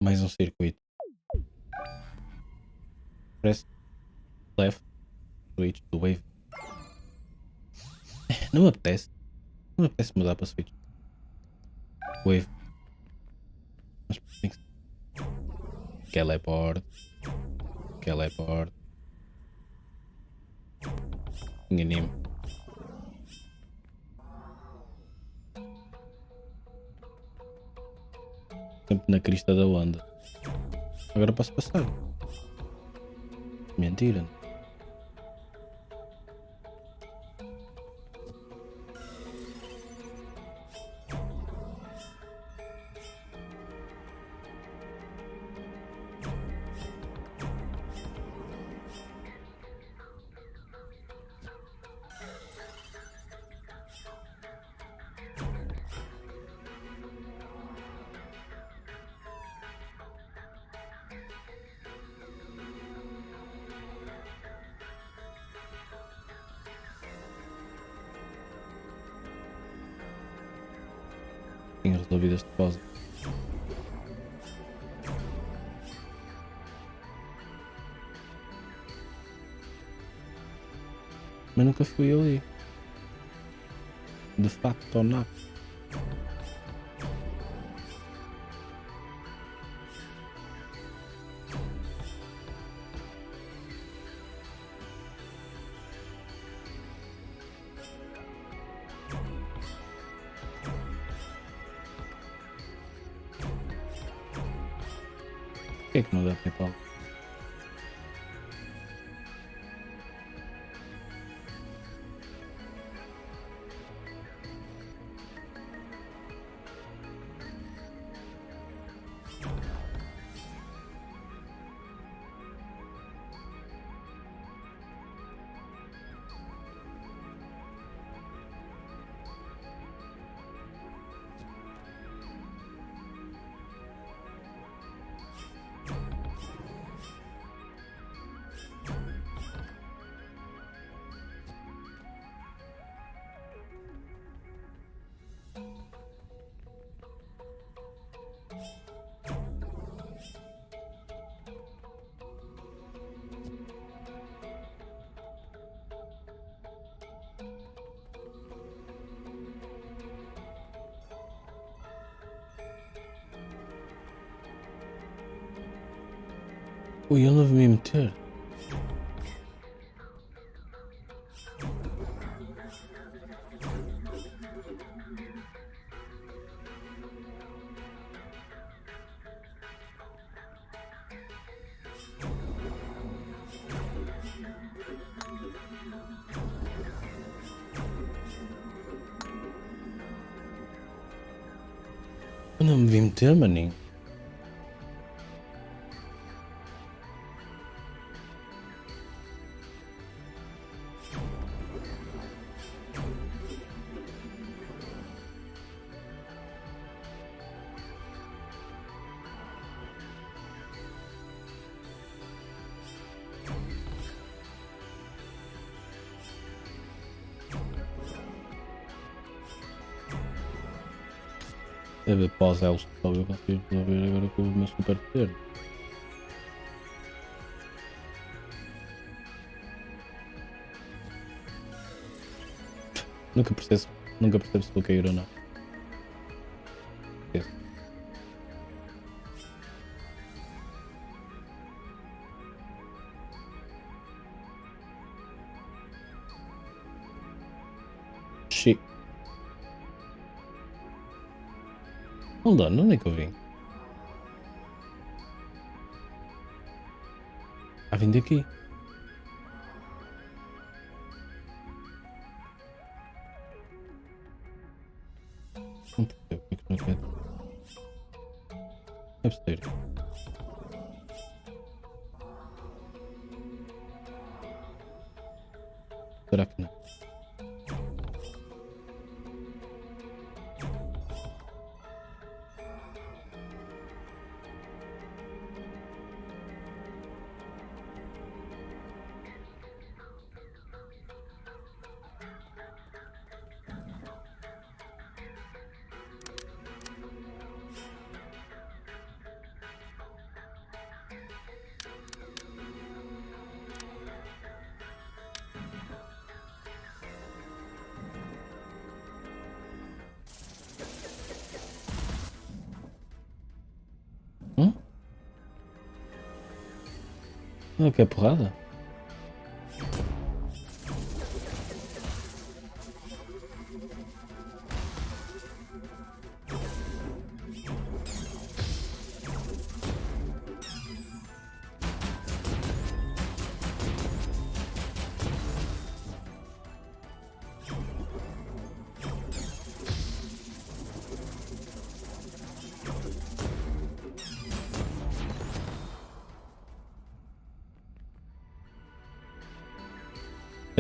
S4: Mais um circuito. Press left switch do wave. Não me apetece. Não me apetece mudar para switch. Wave. Mas tem que... Teleport. Enganei-me. Sempre na crista da onda. Agora posso passar. Mentira. Tinha resolvido este puzzle. Mas nunca fui ali. De facto ou não. Por que é que não dá PayPal? Ui, eu não vou me meter. Eu não me vim meter, maninho. Deve pós-elos só eu consigo resolver agora com o meu super poder. Nunca percebo se vou cair ou não. Esquece. Shit. Hold on, onde é que eu vim? Vim daqui. Não percebo porque não quero. Deve ser. Será que não? Não quer porrada?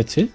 S4: That's it?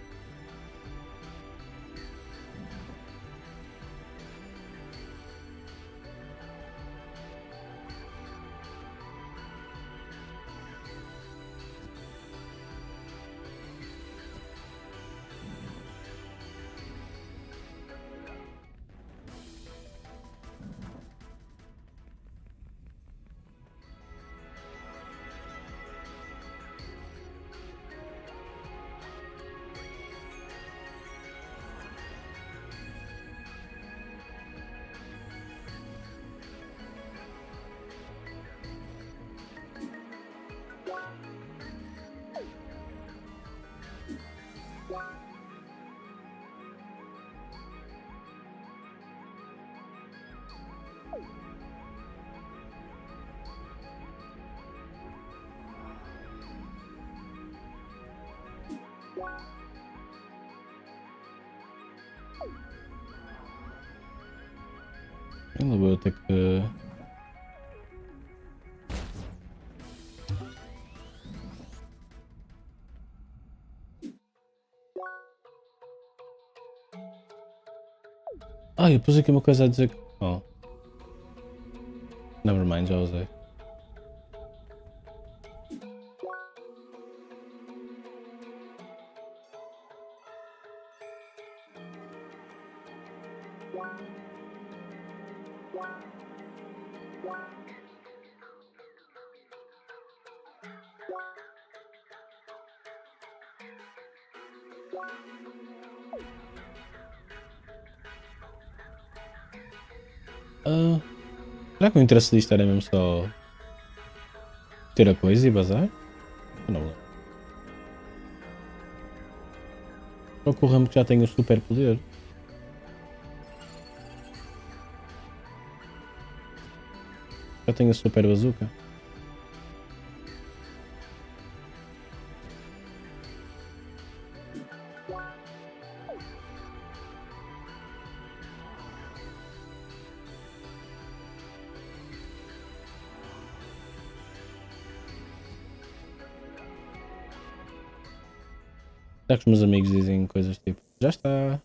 S4: Ainda vou ter que... eu pus aqui uma coisa a dizer que... Oh. Nevermind, já usei. Será que o interesse disto era mesmo só ter a coisa e bazar? Eu não lembro. Só que o Rambo já tem o super poder. Já tem a super bazooka. Será que os meus amigos dizem coisas tipo, já está?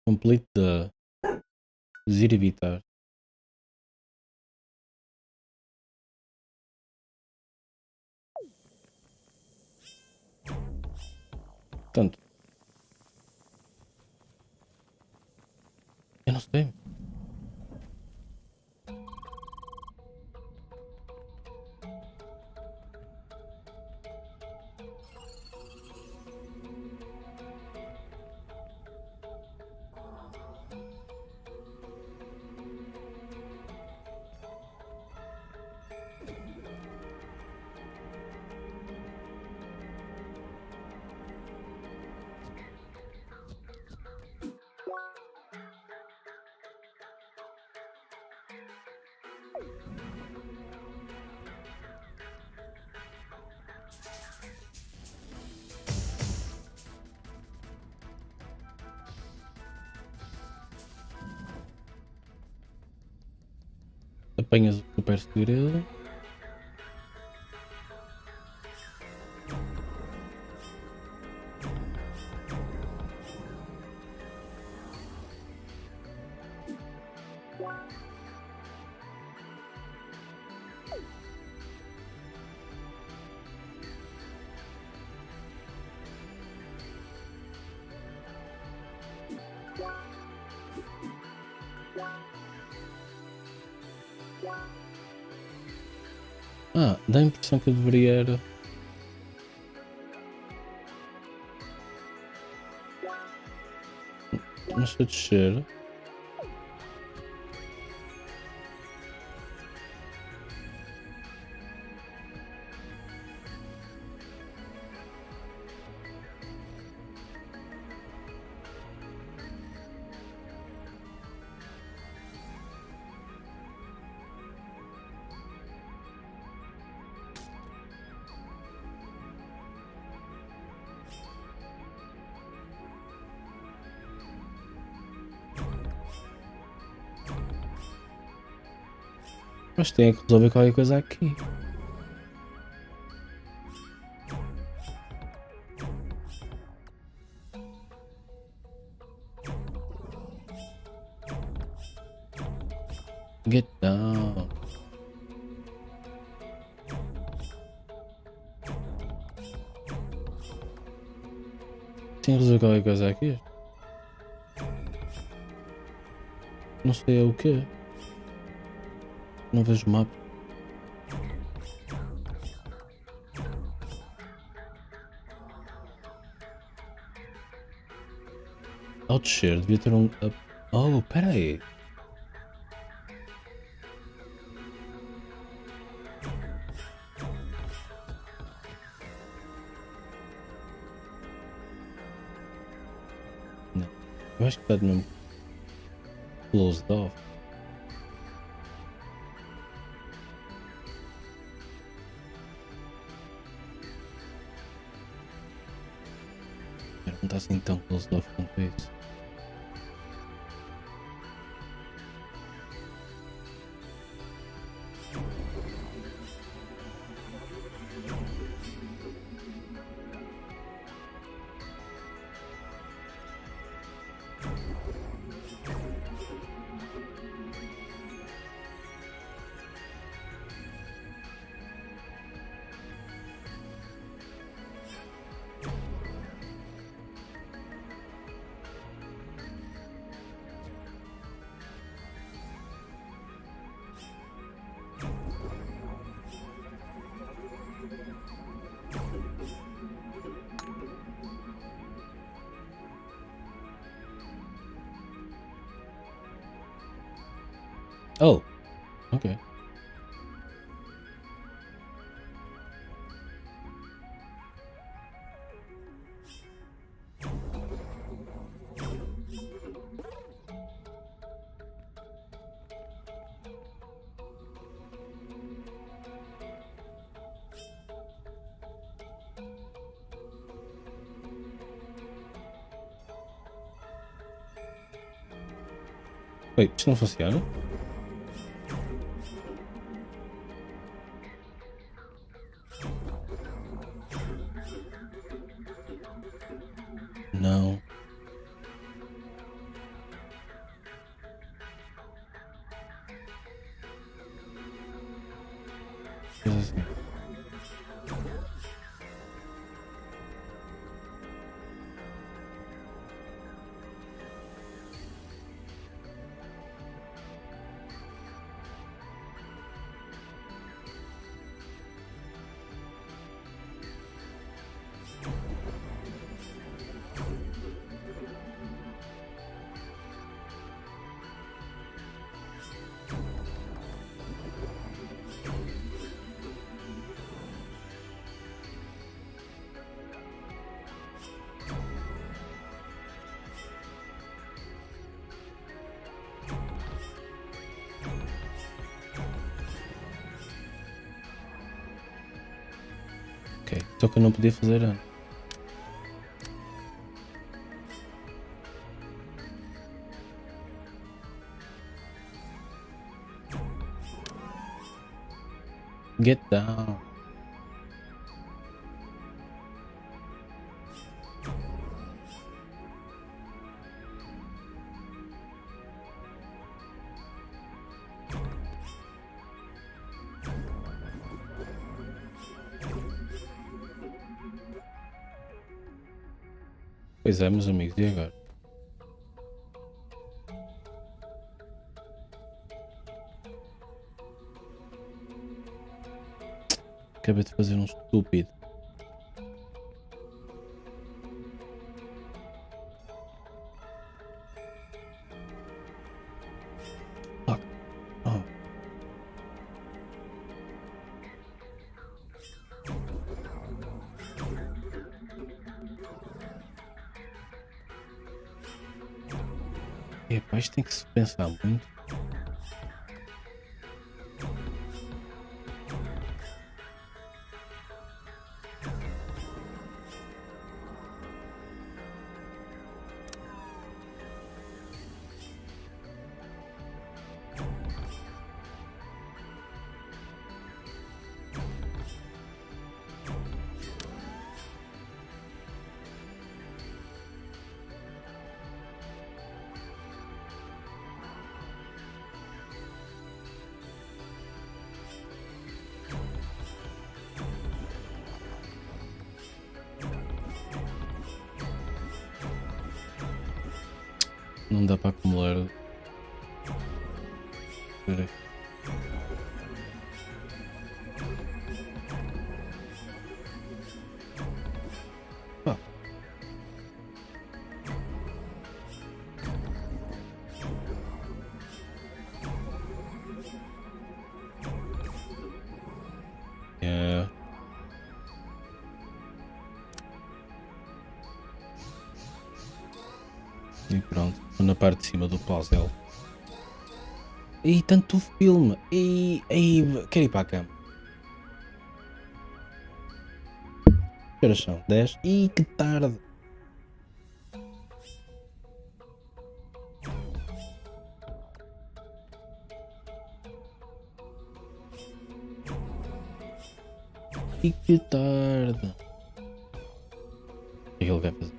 S4: Complete the ir evitar. Portanto, eu não sei. Apanhas o super segredo. Ah, dá a impressão que eu deveria era. Mas se eu descer. Mas tem que resolver qualquer coisa aqui. Get down. Tem que resolver qualquer coisa aqui. Não sei o que. Não vejo o mapa. Ao descer devia ter um. Oh, pera aí. Não. Eu acho que está mesmo closed off. Não está assim tão closed off quanto isso. Oh, ok. Wait, isto não funciona? Não. Fez assim. Ok, só que eu não podia fazer antes. Get down. Pois é, meus amigos, e agora? Acabei de fazer um estúpido. Fuck. Oh. Epá, isto tem que se pensar muito. Não dá para acumular. Espera aí. Pá. Yeah. E pronto, estou na parte de cima do puzzle. E tanto filme. E quero ir para a cama. Que horas são? 10? Ih, que tarde. E que tarde. O que é que ele vai fazer?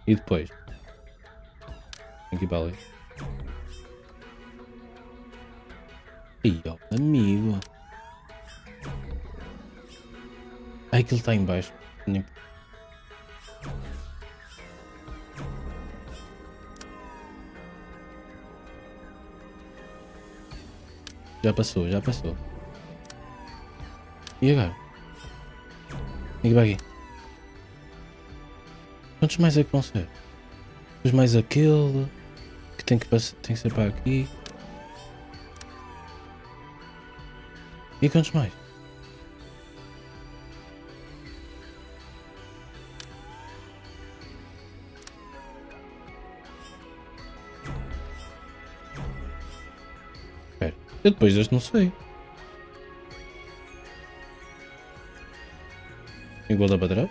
S4: E depois? Tem que ir para ali. Ih, ó, amigo. Ai, aquilo está em baixo. Nem- Já passou, já passou. E agora? Tem que ir para aqui. Quantos mais é que vão ser? Depois mais aquele que tem que ser para aqui. E quantos mais? Espera, eu depois deste não sei. Tem que voltar para trás?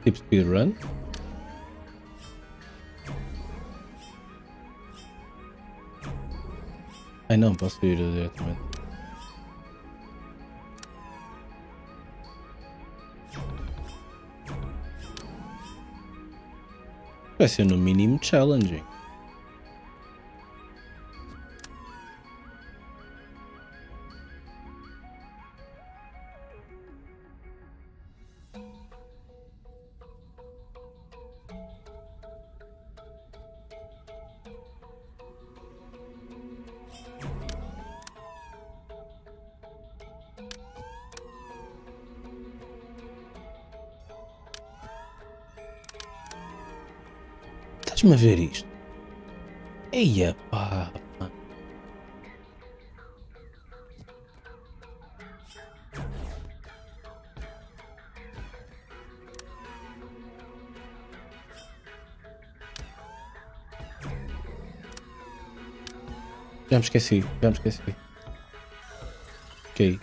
S4: Tipo speedrun? Ai não, posso ir diretamente. Vai ser no mínimo challenging. Estás-me a ver isto? Eia pá, mano. Já me esqueci. Ok.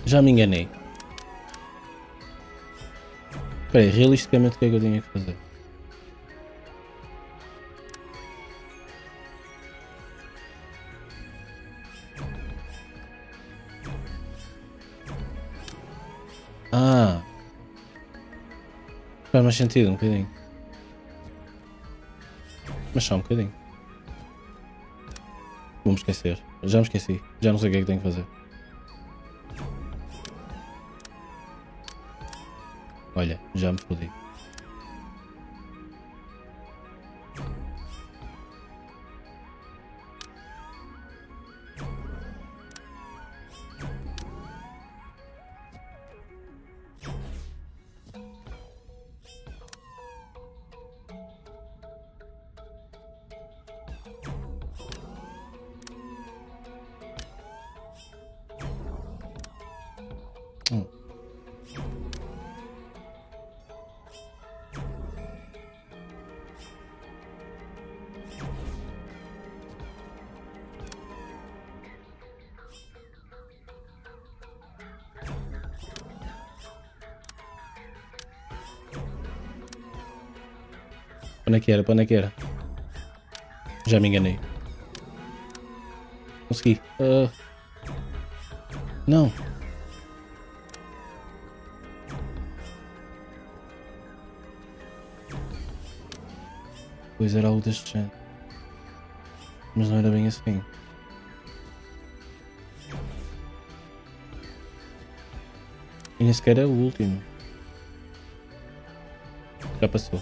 S4: Já me enganei. Espera aí, realisticamente o que é que eu tinha que fazer? Ah! Faz mais sentido um bocadinho. Mas só um bocadinho. Vou-me esquecer. Já me esqueci. Já não sei o que é que tenho que fazer. Olha, já me fodi. Para onde é que era? Já me enganei. Consegui. Não. Pois era algo deste género. Mas não era bem assim. E nem sequer é o último. Já passou.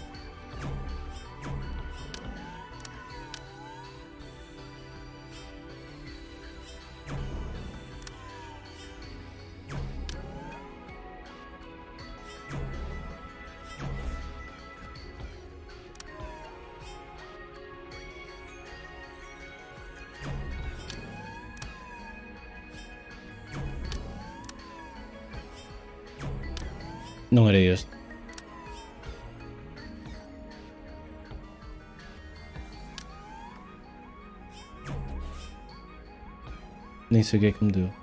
S4: Não era este. Nem sei o que é que me deu.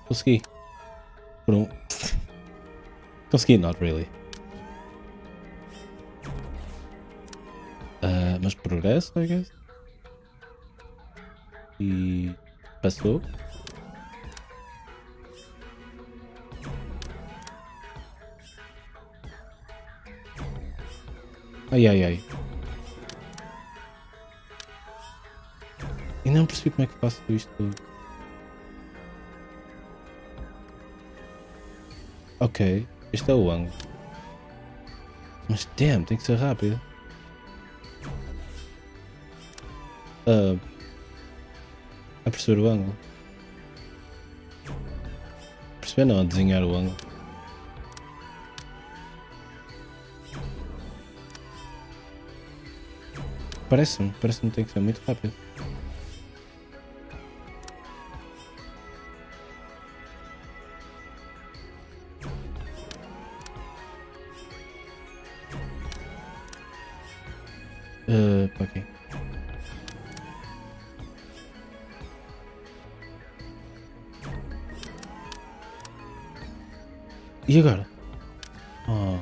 S4: Consegui. Por um. Consegui, not really. Mas progresso, I guess. E passou. Ai ai ai. Ainda não percebi como é que faço isto tudo. Ok, este é o ângulo. Mas damn, tem que ser rápido. A perceber o ângulo. Perceber não, a desenhar o ângulo. Parece-me que tem que ser muito rápido. Ok. E agora? Oh.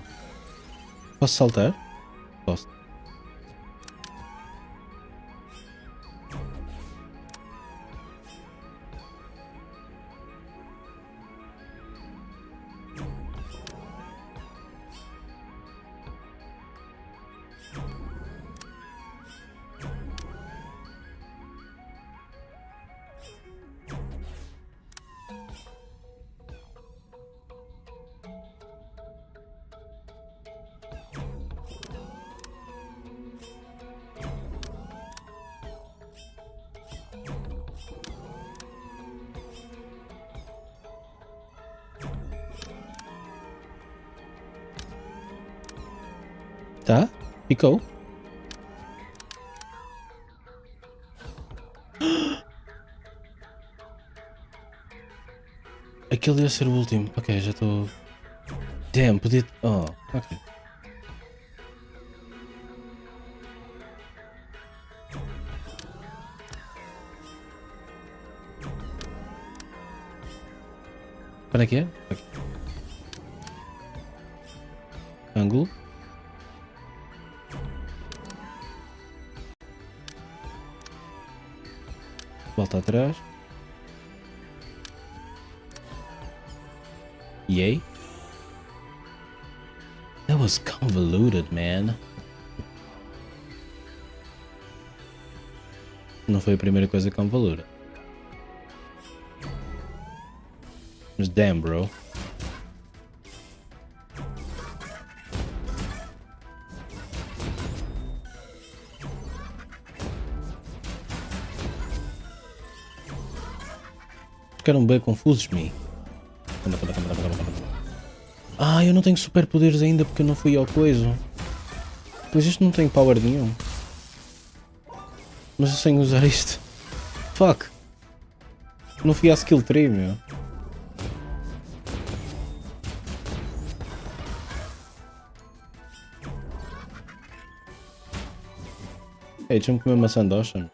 S4: Posso saltar? Posso. Tá? Ficou? Aquele ia ser o último. Ok, já estou. Damn, podia. Oh, ok. Quando é que é? Aqui. Ângulo. Volta atrás. Yay. That was convoluted, man. Não foi a primeira coisa convoluted. Mas damn, bro. Ficaram bem confusos de mim. Ah, eu não tenho superpoderes ainda porque eu não fui ao coiso. Mas isto não tem power nenhum. Mas eu sem usar isto. Fuck. Não fui à skill tree, meu. Ei, deixa-me comer uma sandocha.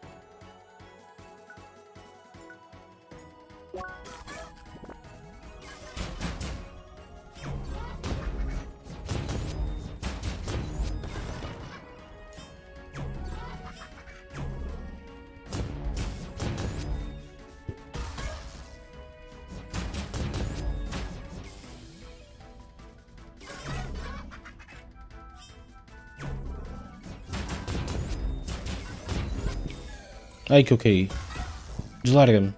S4: Ai que eu caí. Deslarga-me.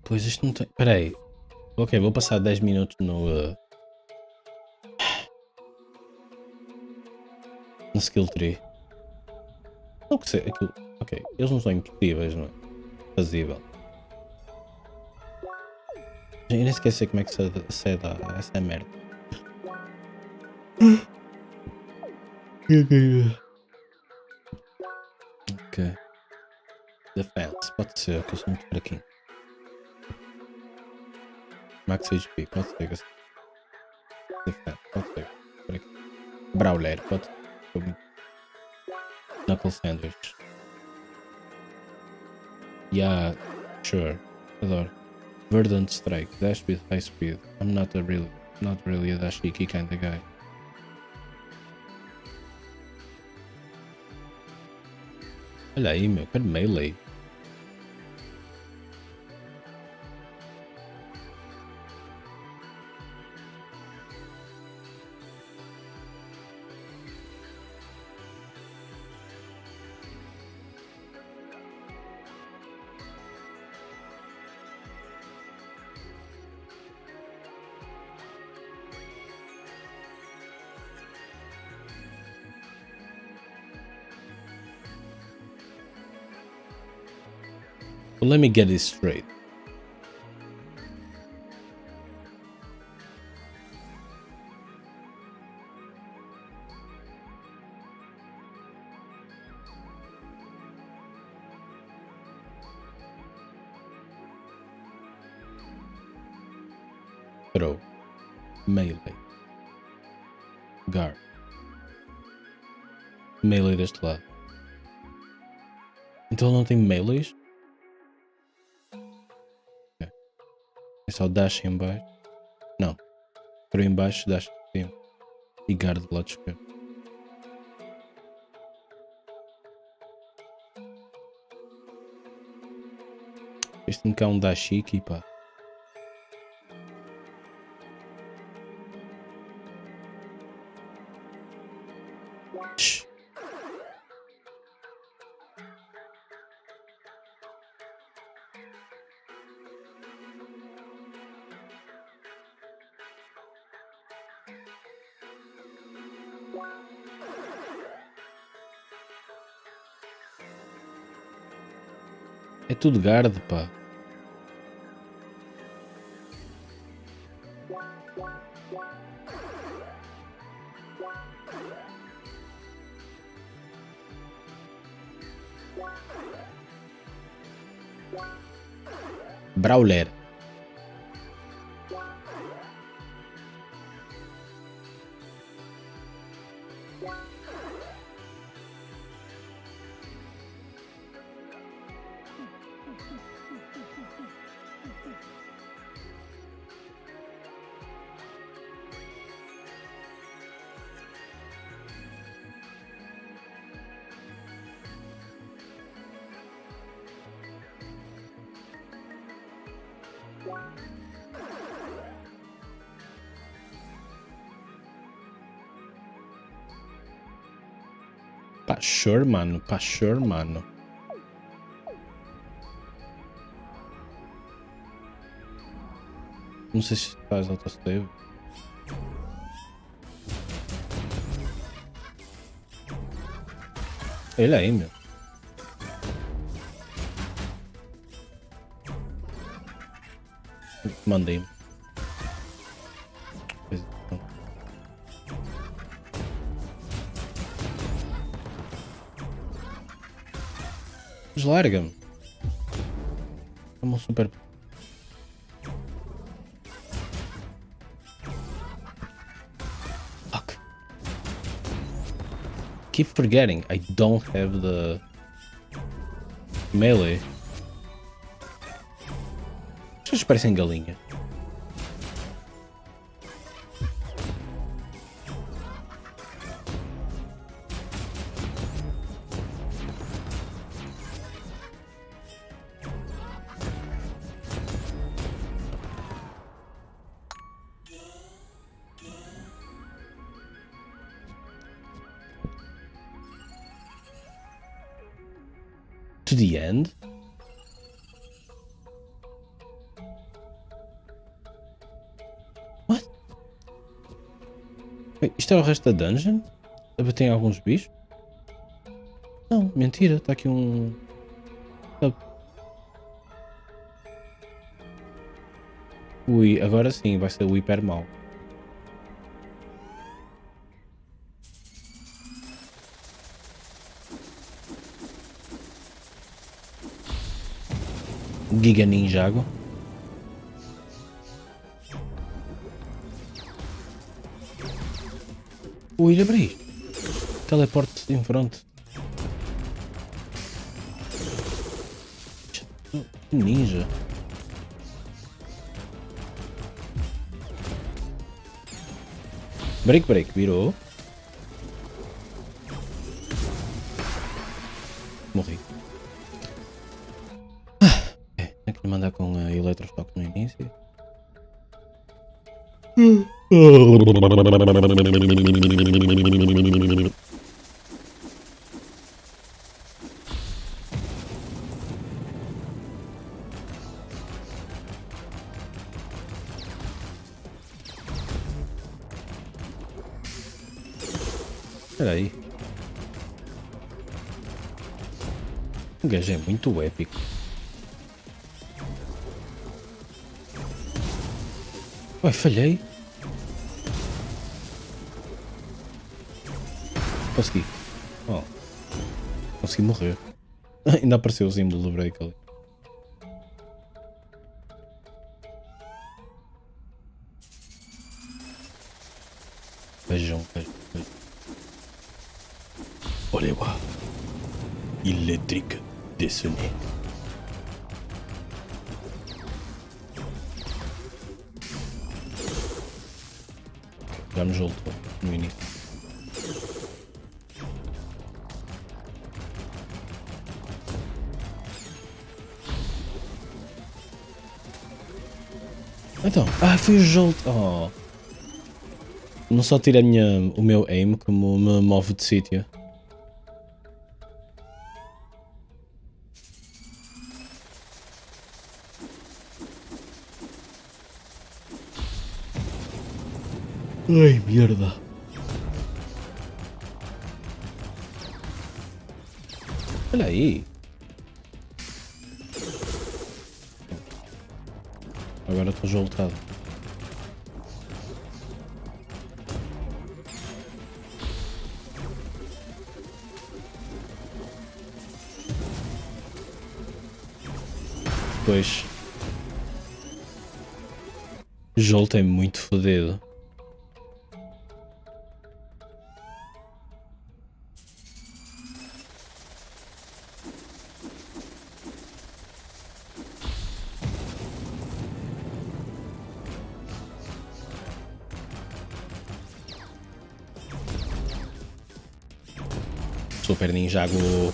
S4: Pois isto não tem. Espera aí. Ok, vou passar 10 minutos no na skill tree. Não que seja aquilo. Ok, eles não são impossíveis, não é? Fazível. Eu nem sequer sei como é que se acede a essa merda. Ok. Defense, pode ser, que eu sou muito fraquinho. Max HP, pode ser. Defense, pode ser. Por aqui. Brawler, pode ser. Knuckle Sandwich. Yeah, sure. Adoro. Verdant Strike, dash with high speed. I'm not really a dashiki kind of guy. Olha aí, meu, quero melee. But let me get this straight. Throw, melee, guard, melee deste lado. Então ele não tem melees? Okay. É só dash em baixo. Não. Throw em baixo, dash em cima. E guard do lado esquerdo. Este me cá um dashiki, pá. Shhh. É tudo guard, pá. Brawler. Pá, sure, mano. Pá, sure, mano. Não sei se faz autosave. Ele aí, meu. Mandei-me. Mas larga-me. É um super. Fuck. Keep forgetting I don't have the melee. Vocês parecem galinha. To the end? What? Wait, isto é o resto da dungeon? Tem alguns bichos? Não, mentira, está aqui um... Ui, agora sim, vai ser o hiper mau. Giga Ninjago. Ui, abri. Teleporte em frente. Que ninja. Break, virou. Morri. Tenho que lhe mandar com a eletrochoque no início. Espera aí. O gajo é muito épico. Ué, falhei. Consegui. Oh. Consegui morrer. Ainda apareceu o símbolo do break ali. Vejam. Olha-wa. Elétrica descendente. Já nos voltou no início. Então, foi o Jolt. Oh. Não só tira o meu aim, como me move de sítio. Ai, merda. Olha aí. Agora estou joltado. Pois. Jolt é muito fodido. Super Ninjago.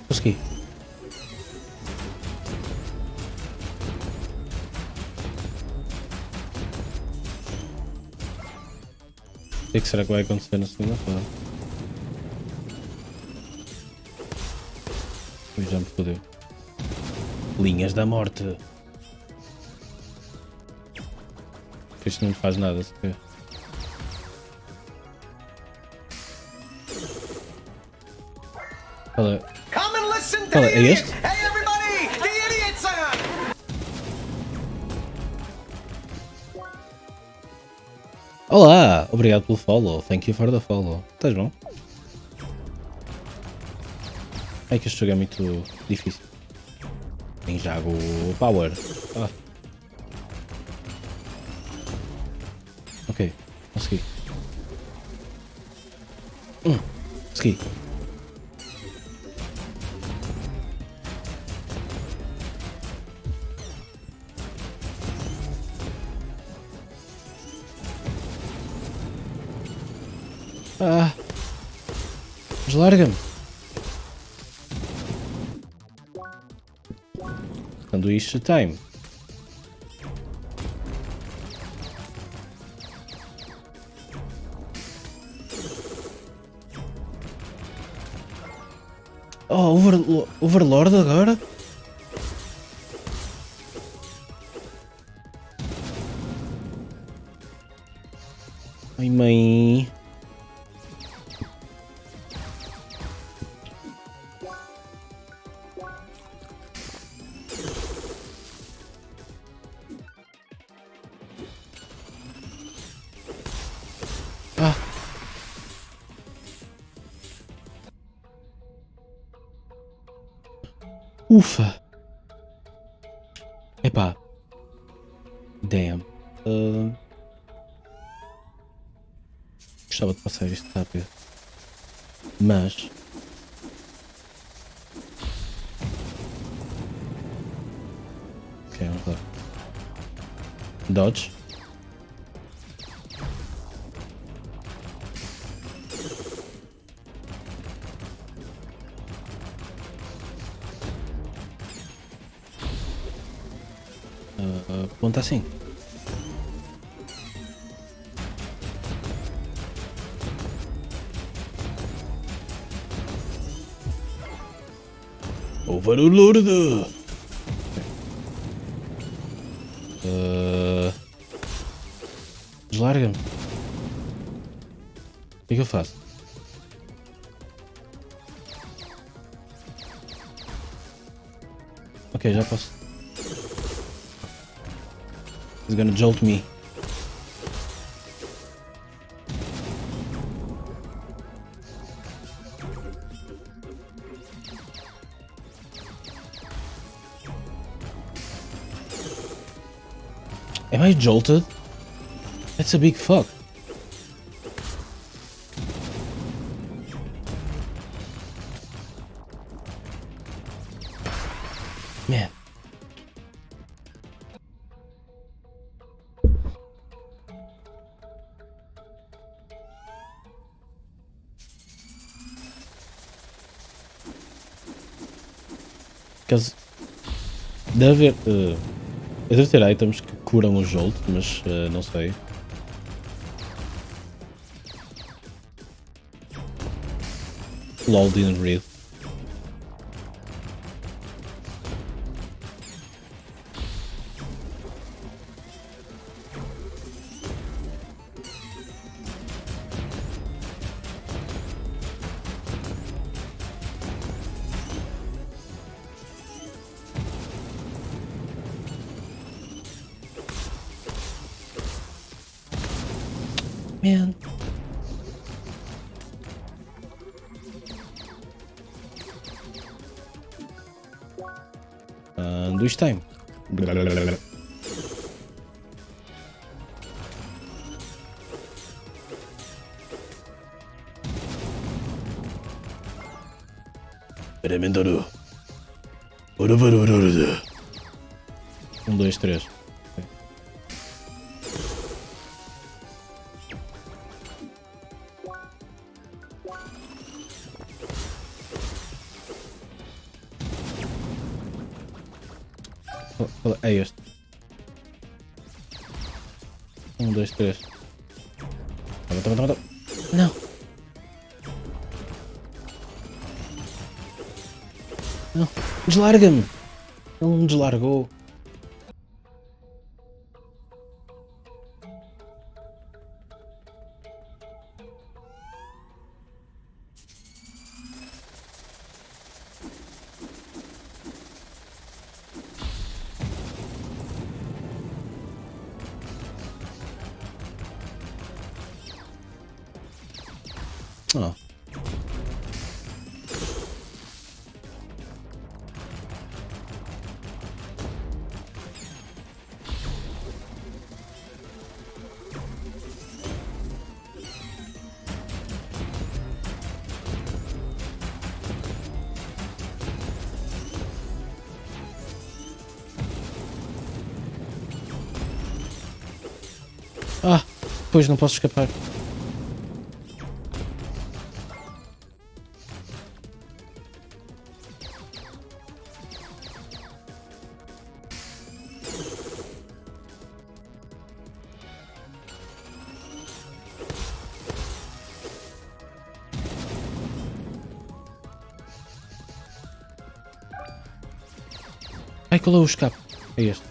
S4: Consegui. O que será que vai acontecer na segunda fase? Já me fodeu. Linhas da morte. Isto não faz nada sequer. Qual é? Qual é? É este? Olá! Obrigado pelo follow. Thank you for the follow. Estás bom? É que este jogo é muito difícil. Ninjago Power. Ok, consegui. Consegui. Mas larga-me. Sanduíche time. Oh, Overlord agora? Ai, mãe. Ufa! Epá. Damn. Gostava de passar isto rápido. Mas. Ok, vamos lá. Dodge. Ponta assim. Overlord! Deslarga-me. O que é que eu faço? Ok, já posso. He's gonna jolt me. Am I jolted? That's a big fuck. Man. Caso deve haver. Eu devo ter items que curam o jolt, mas não sei. LOL didn't read. Man. Do isto time. Um, dois, três. É este. Um, dois, três. Toma. Não. Não. Deslarga-me. Ele não me deslargou. Oh. Ah, pois não posso escapar. Ai, qual é o escape? É este.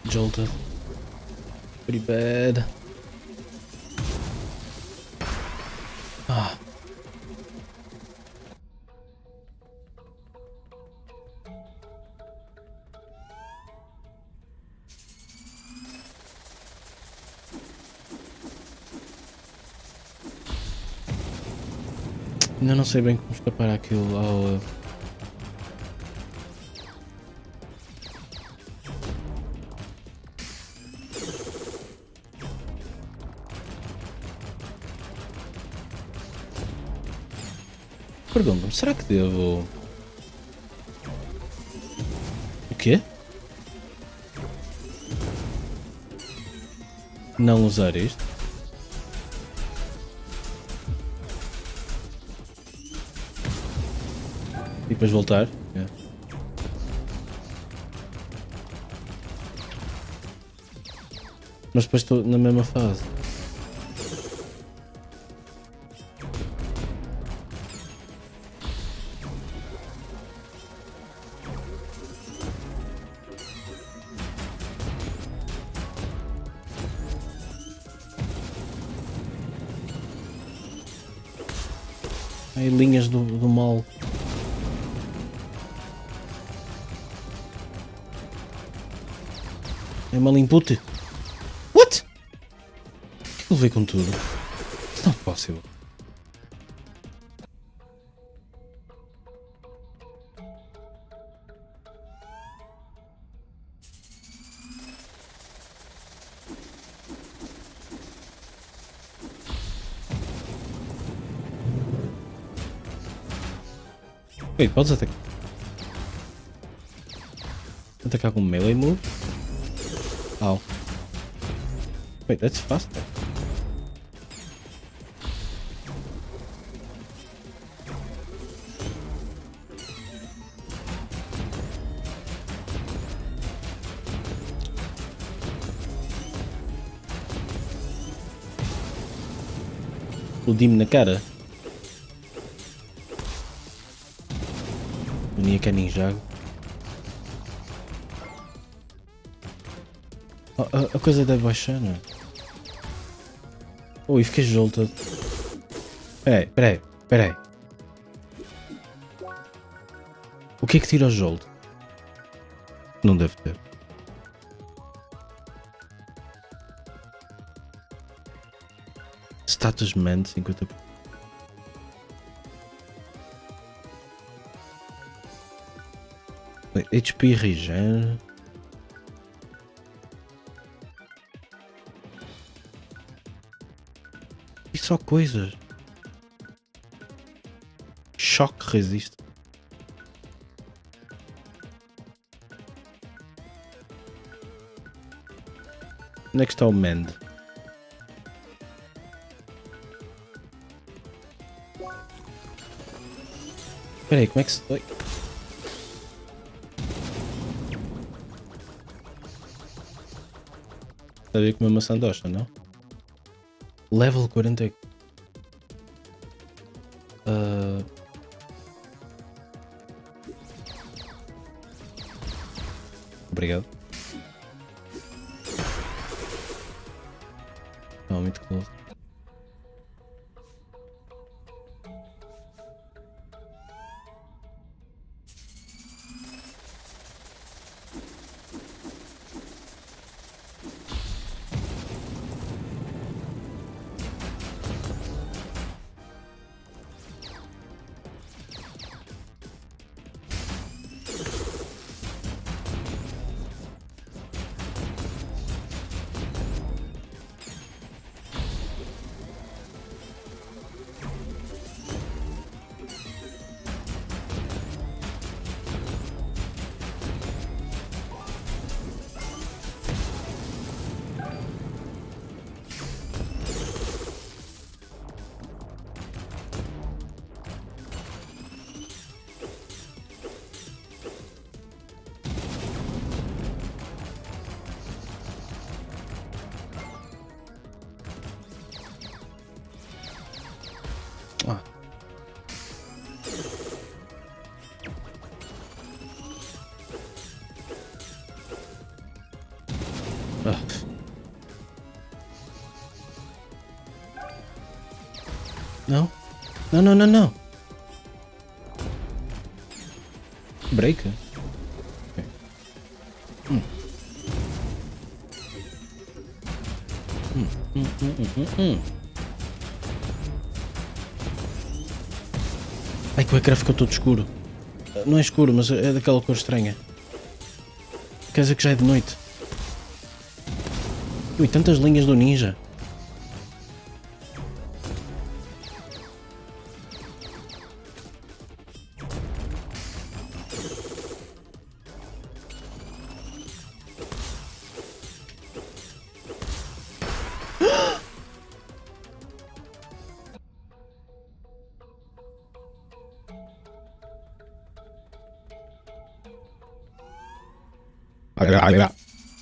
S4: Jolted. Pretty bad. Ah. Ainda não sei bem como escapar àquilo. Pergunto-me, será que devo... O quê? Não usar isto? E depois voltar? É. Mas depois estou na mesma fase. Ai, linhas do mal. É mal input. What? O que ele veio com tudo? It's not possible. Wait, podes atacar com melee move? Ow. Wait, that's faster. Explodi-me na cara. Unia que é ninjago. A coisa deve baixar, não é? Ui, fiquei jolta. Peraí. O que é que tira o jolt? Não deve ter. Status man 50%. HP regen. E só coisas. Choque resiste. Onde é que está o mend? Espera aí, como é que se... Oi. Está a ver com uma maçandocha, não? Level 40. Obrigado. Não, muito close. Não. Não. Break. Okay. Ai, que o ecrã ficou todo escuro. Não é escuro, mas é daquela cor estranha. Quer dizer que já é de noite. Ui, tantas linhas do ninja.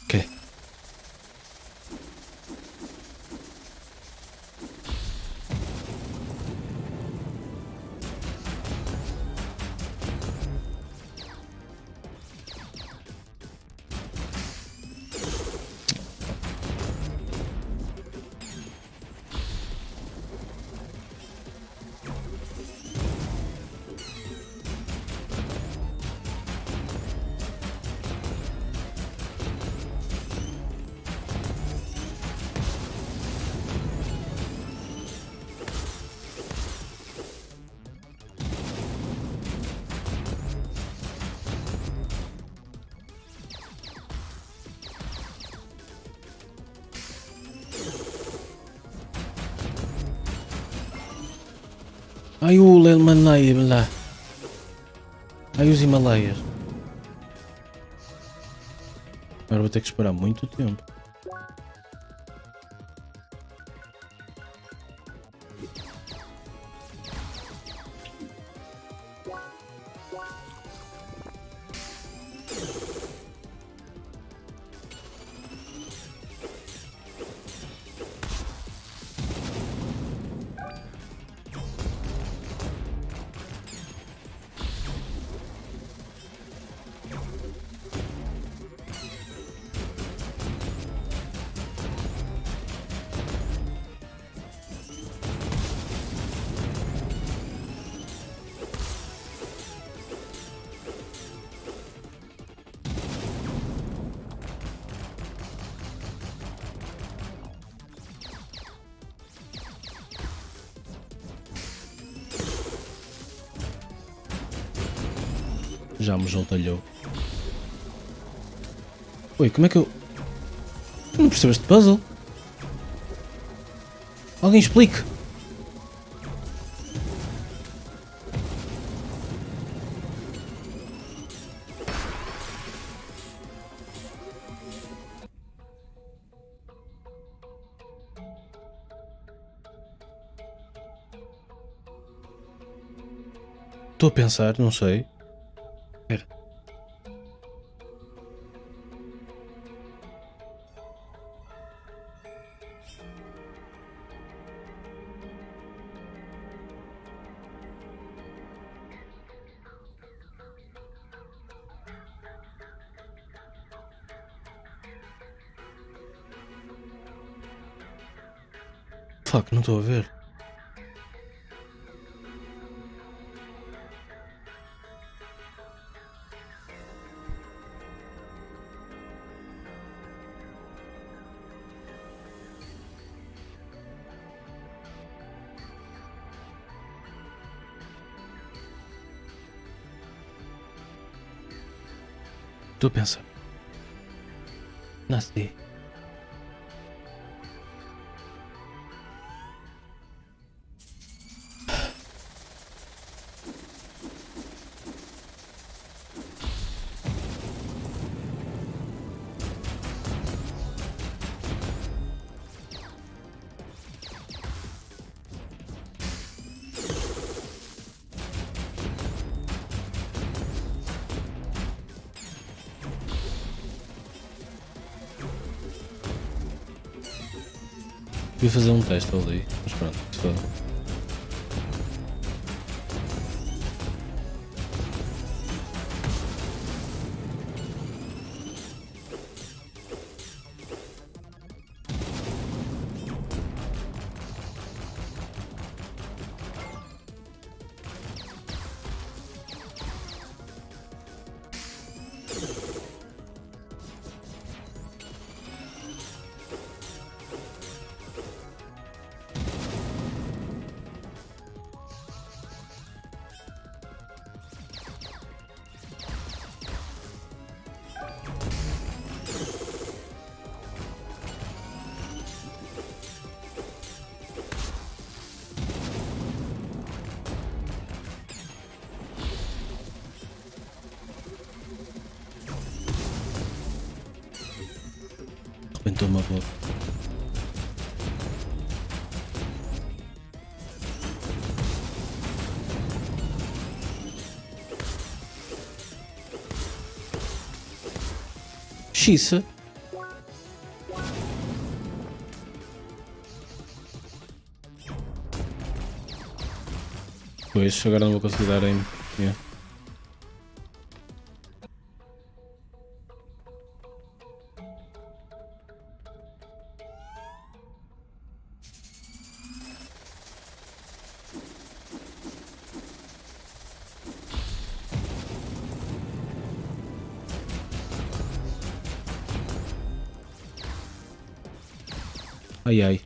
S4: Ok. Ai, o Himalaya lá. Ai, os Himalaias. Agora vou ter que esperar muito tempo. Já me juntalhou. Oi, como é que eu... Tu não percebes este puzzle? Alguém explique. Estou a pensar, não sei. Espera. Fuck, não estou a ver. Estou a pensar. Nasci. Devia fazer um teste ali, mas pronto, se for. Aguentou uma boa. Xiça. Pois, agora não vou conseguir dar aim. Yeah. Ai ai.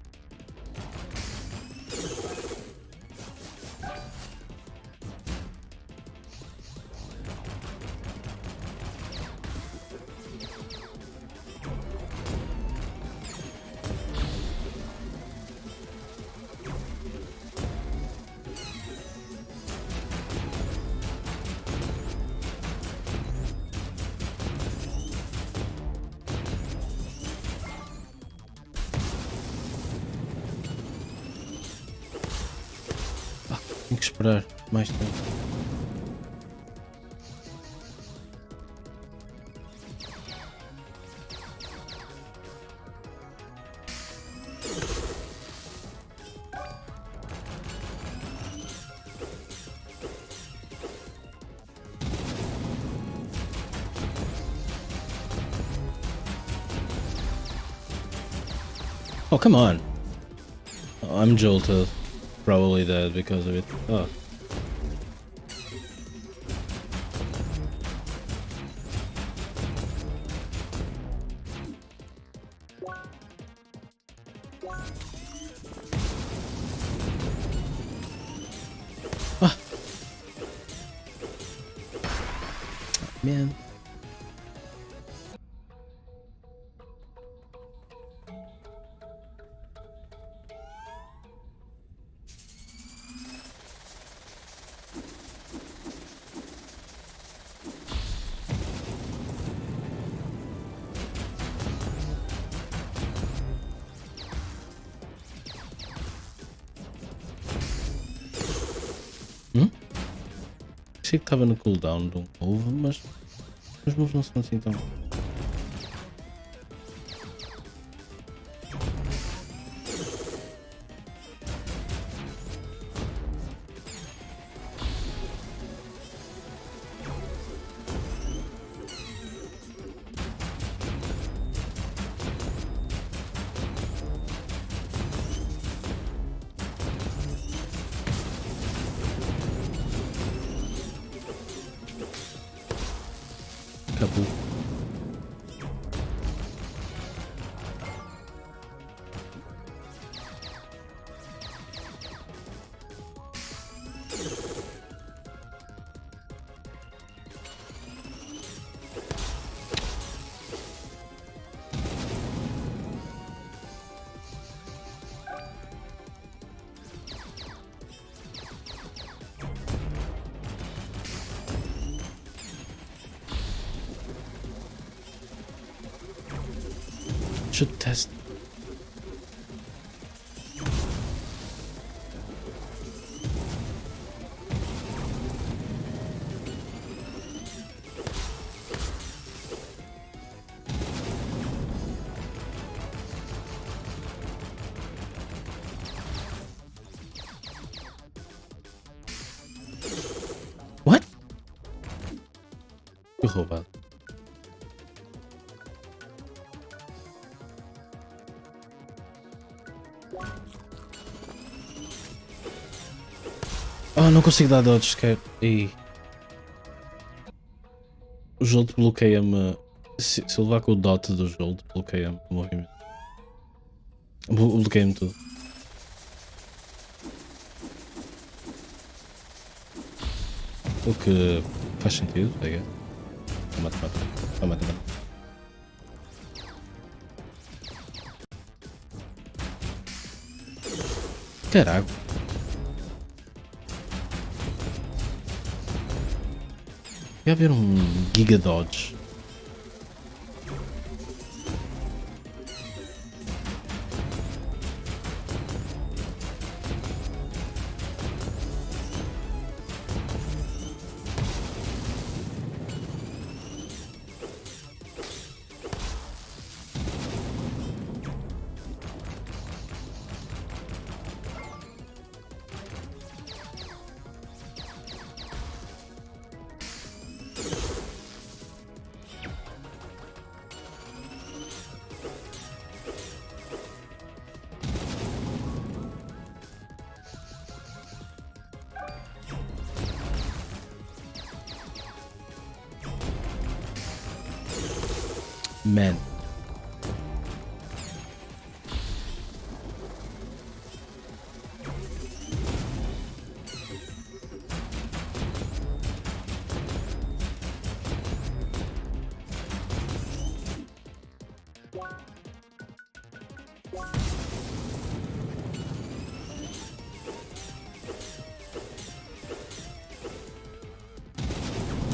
S4: Tenho que esperar mais tempo. Oh, come on. I'm jolted. Probably dead because of it. Oh. Ah. Man. Achei que estava no cooldown de um move, mas os moves não são assim tão. Acabou. Should test. What? Que roubado. Oh, não consigo dar dodge sequer. O Jolt bloqueia-me. Se eu levar com o dot do Jolt, bloqueia-me o movimento. Bloqueia-me tudo. O que faz sentido, I guess. Mata. Caraca. Ia haver um Giga Dodge. Man.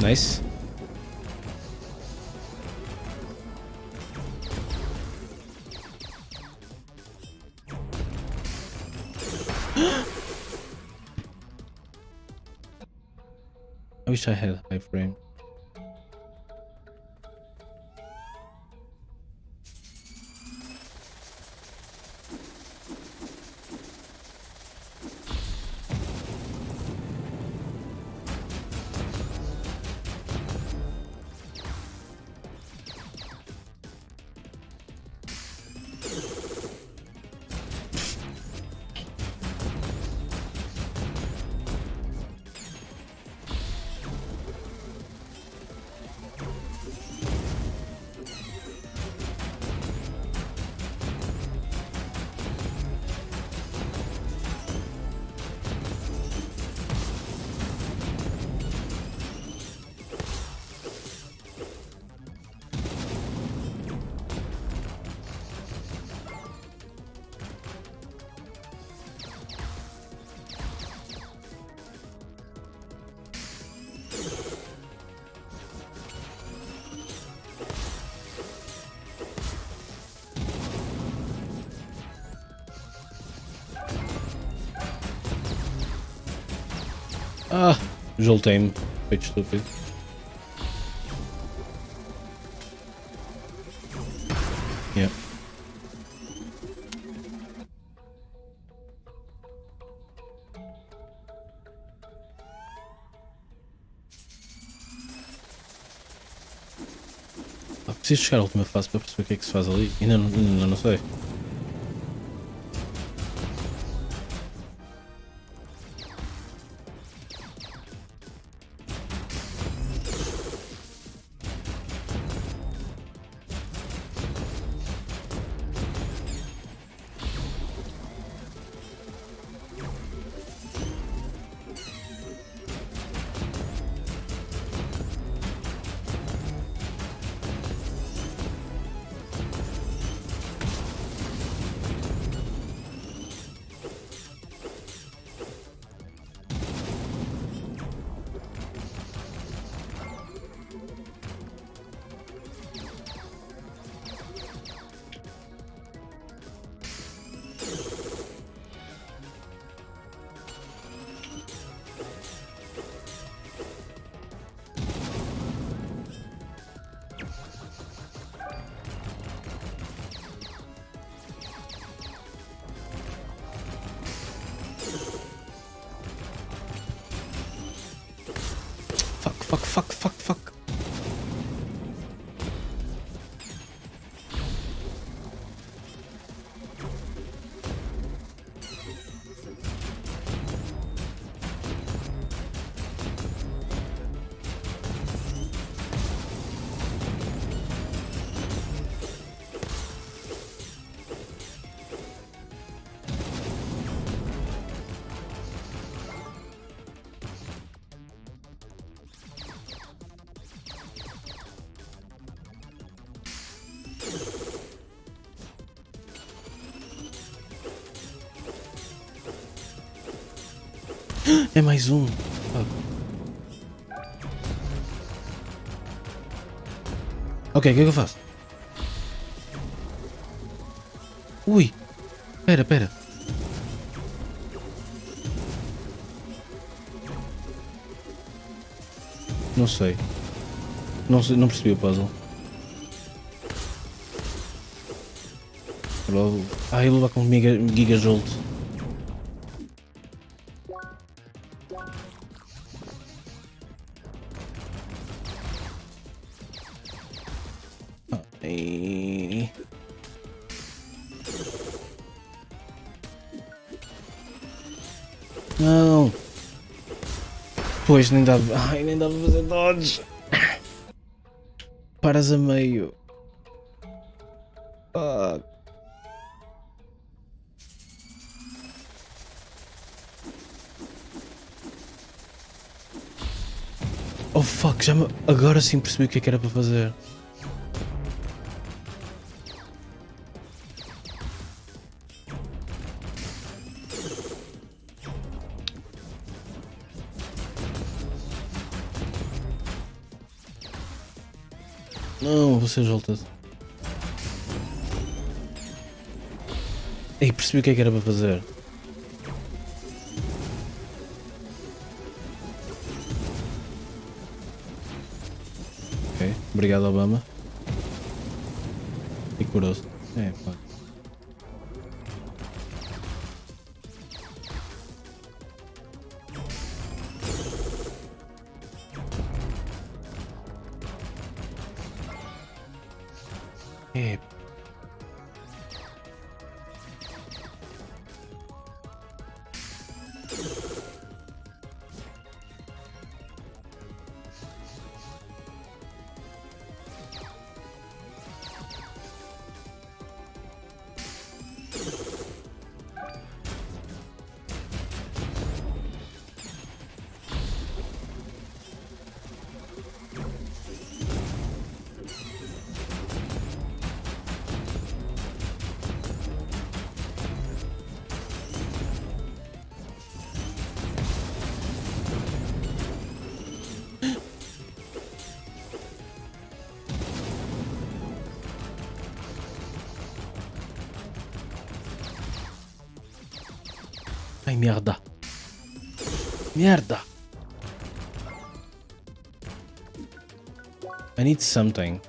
S4: Nice. I wish I had high frame. Ah, jultei-me. Feito estúpido. Yeah. Ah, preciso chegar à última fase para perceber o que é que se faz ali. Ainda não sei. Fuck. É mais um. Ok, o que é que eu faço? Ui. Pera. Não sei. Não percebi o puzzle. Ele vai com Gigajolt. Não. Pois nem dava. Nem dava pra fazer dodge. Paras a meio. Fuck. Oh fuck, agora sim percebi o que é que era para fazer. Não, você volta. Ei, percebi o que é que era para fazer. Ok, obrigado Obama. E curou-se. É, pá. É. Ai, merda. Merda. I need something.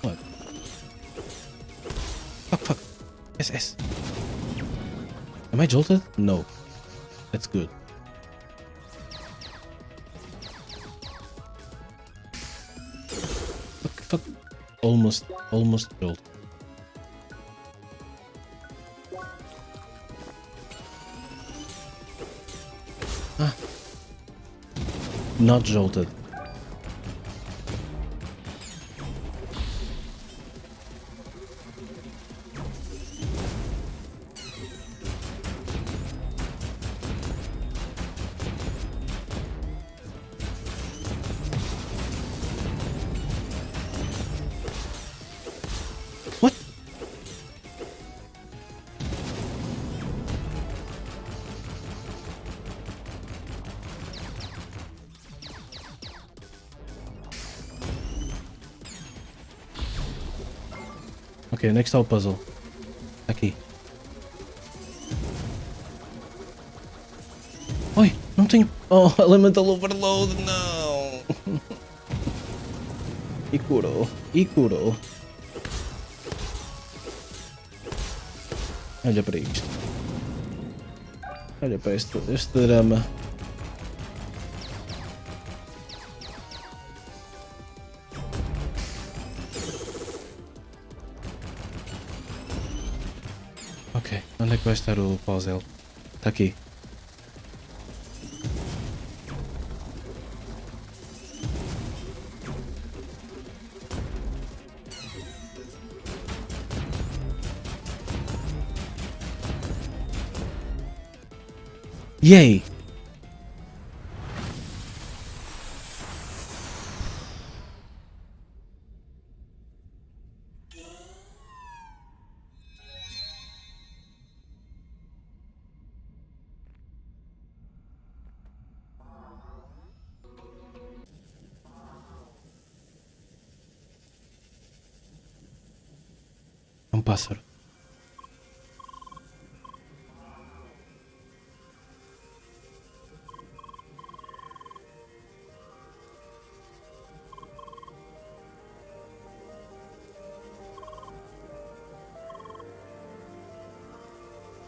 S4: What? Fuck. S. Am I jolted? No. That's good. Fuck. Almost jolted. Not jolted. What? Ok, onde é que está o puzzle? Aqui. Oi, não tenho... Oh, Elemental Overload, não! E curou. Olha para isto. Olha para este drama. Ok, onde é que vai estar o puzzle? Está aqui. Yay! É um pássaro.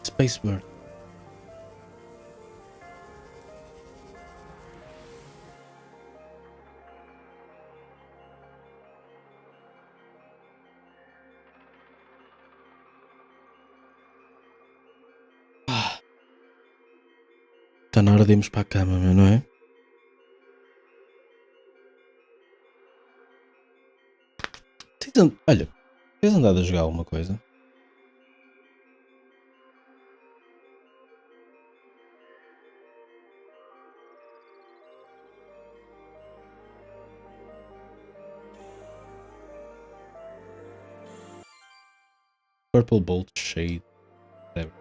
S4: Space Bird. Está na hora de irmos para a cama, meu, não é? Olha, Tens andado a jogar alguma coisa? Purple Bolt Shade. Whatever.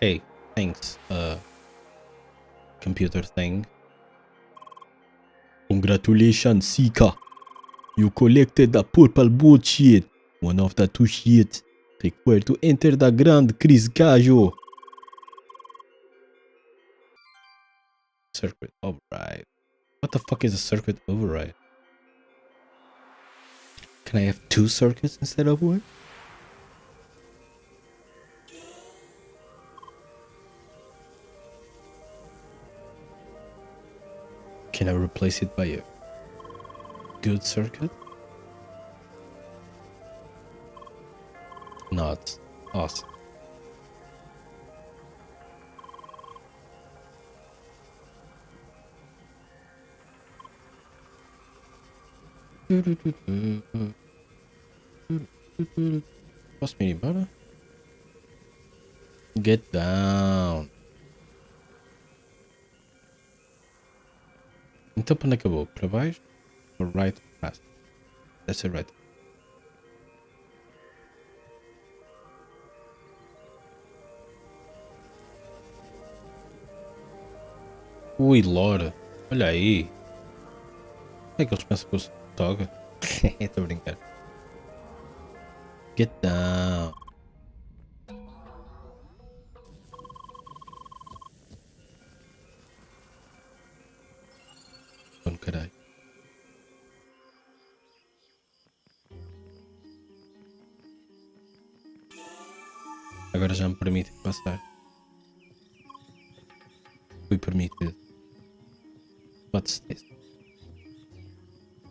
S4: Hey, thanks, computer thing. Congratulations, Sika. You collected the purple bolt shit. One of the 2 shit required to enter the Grand Chris Gajo. Circuit override. What the fuck is a circuit override? Can I have 2 circuits instead of 1? Can I replace it by a good circuit? Not. Awesome. Posso me ir embora? Get down. Então para onde é que eu vou? Para baixo? Or right? Fast. That's it, right. Ui, Lora. Olha aí. Como é que eles pensam que eu sou toga? Estou a brincar. Get down. Oh, caralho. Agora já me permite passar. Fui permitido. What's this?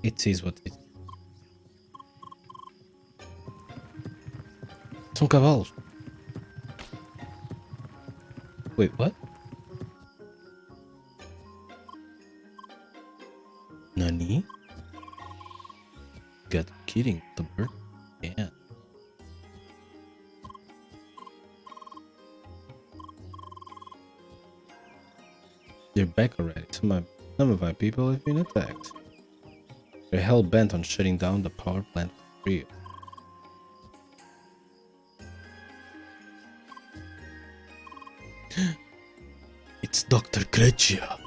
S4: It is what it is. São cavalos. Wait, what? Nani? Got kidding, the bird? Yeah. They're back already. Some of my people have been attacked. They're hell bent on shutting down the power plant for free. It's Dr. Greccia.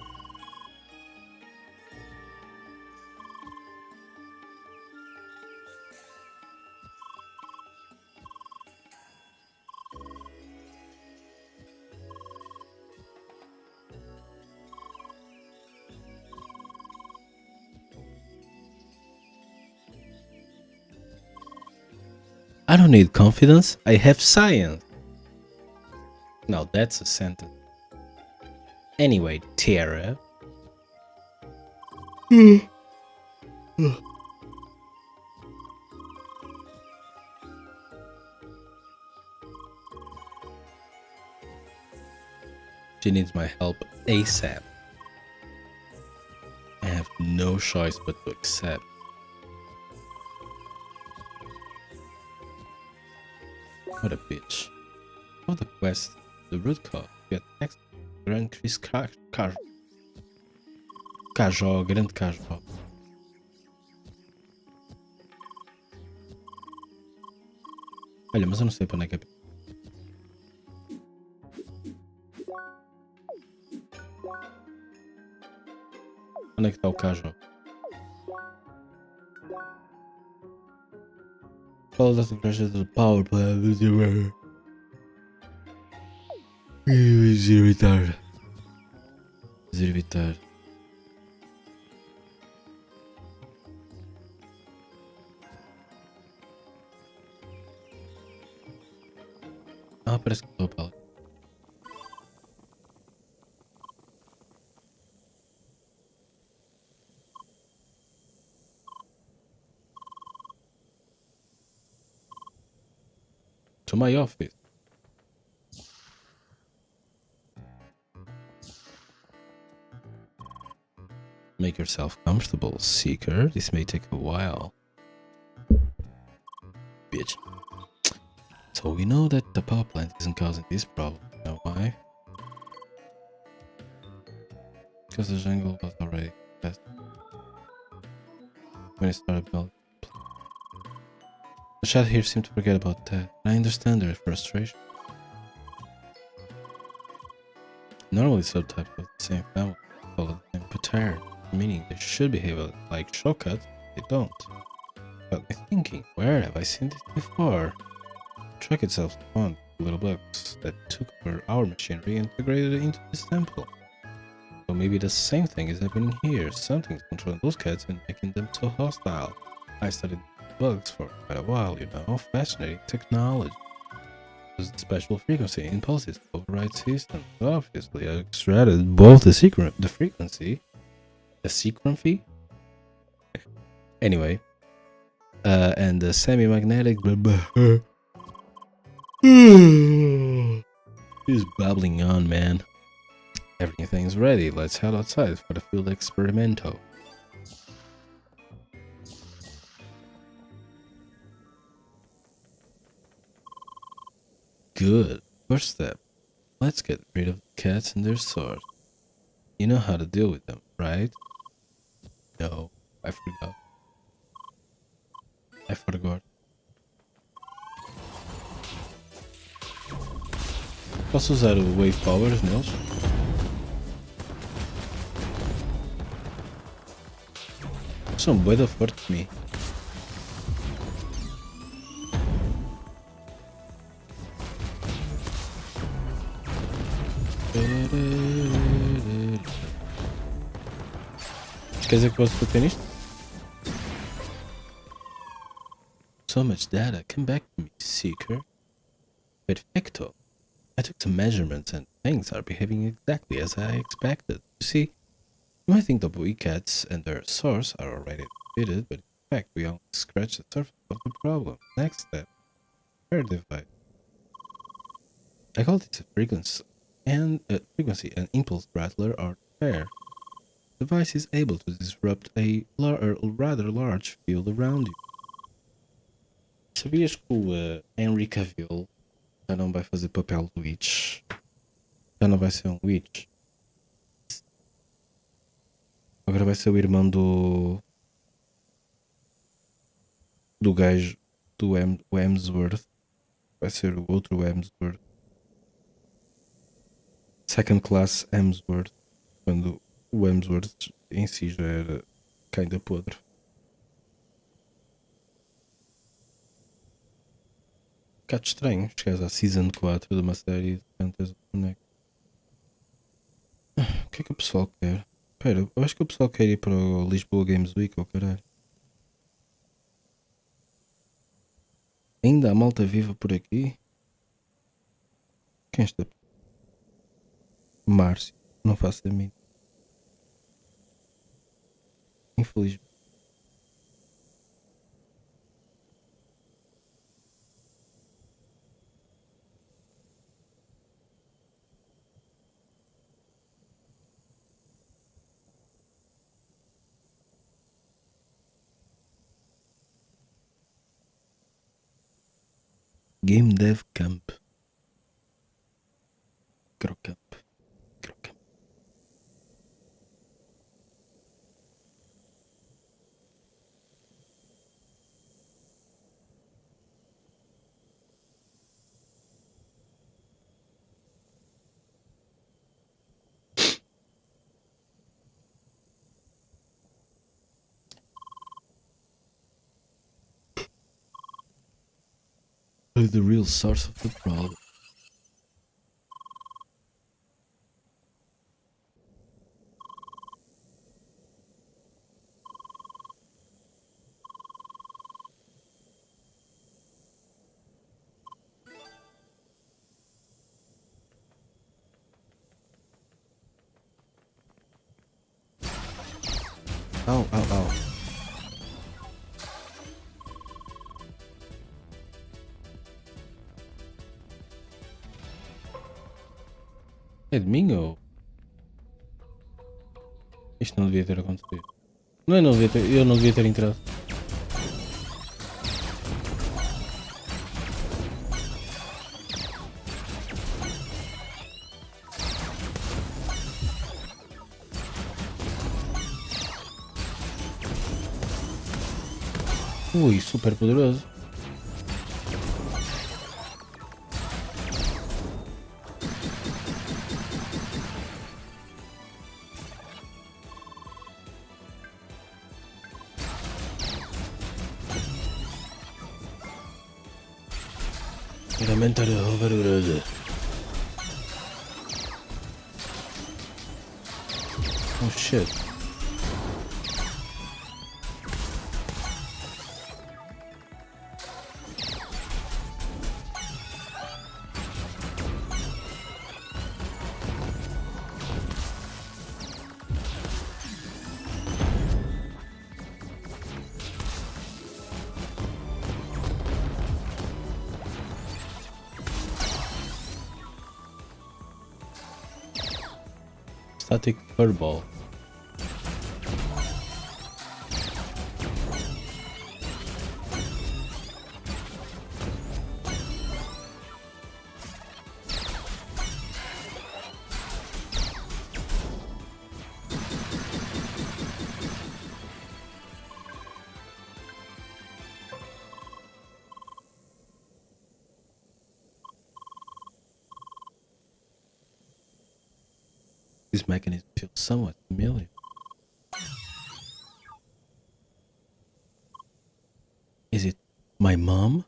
S4: I don't need confidence, I have science. Now that's a sentence. Anyway, Tara. She needs my help ASAP. I have no choice but to accept. What a bitch. For the quest, the root cause, get next Grand Chris Cajó, Grande Cajó. Olha, mas eu não sei para onde é que é. Onde é que está o Cajó? Follow the pressure to the power plant. Evitar. Evitar. Ah, parece que estou para. To my office. Make yourself comfortable, Seeker. This may take a while. Bitch. So we know that the power plant isn't causing this problem. You know why? Because the jungle was already tested when it started building. The chat here seemed to forget about that. I understand their frustration. Normally subtypes of the same family follow the same pattern, meaning they should behave like shortcuts, they don't. Got me thinking, where have I seen this before? The track itself spawned little bugs that took over our machinery and integrated it into this temple. So maybe the same thing is happening here. Something's controlling those cats and making them so hostile. I studied bugs for quite a while, you know. Fascinating technology. There's special frequency impulses to override systems. Obviously, I extracted both the frequency, anyway, and the semi-magnetic. He's babbling on, man. Everything's ready. Let's head outside for the field experimento. Good. First step. Let's get rid of the cats and their source. You know how to deal with them, right? No, I forgot. I forgot. Posso usar o Wave Powers neles? São bué da forte de mim. Quer dizer que posso bater nisto? So much data, come back to me, Seeker. Perfecto. I took some measurements and things are behaving exactly as I expected. You see, you might think the Bui cats and their source are already defeated, but in fact we only scratched the surface of the problem. Next step, pair device. I call this a frequency and impulse rattler or pair. The device is able to disrupt a rather large field around you. Sabias que o Henry Cavill já não vai fazer papel do Witch? Já não vai ser um Witch. Agora vai ser o irmão do gajo do Hemsworth. Vai ser o outro Hemsworth. Second class Hemsworth. Quando o Hemsworth em si já era kinda podre. Bocado estranho chegares à Season 4 de uma série de tantas bonecas. O que é que o pessoal quer? Espera, eu acho que o pessoal quer ir para o Lisboa Games Week, ou caralho. Ainda há malta viva por aqui? Quem está? Márcio, não faço a mim. Infelizmente. Game Dev Camp. Crocamp. The real source of the problem. Ow, ow, ow. É domingo? Isto não devia ter acontecido. Não devia ter, eu não devia ter entrado. Ui, super poderoso. Elementar poderoso. Oh shit. Static Furball. This mechanism feels somewhat familiar. Is it my mom?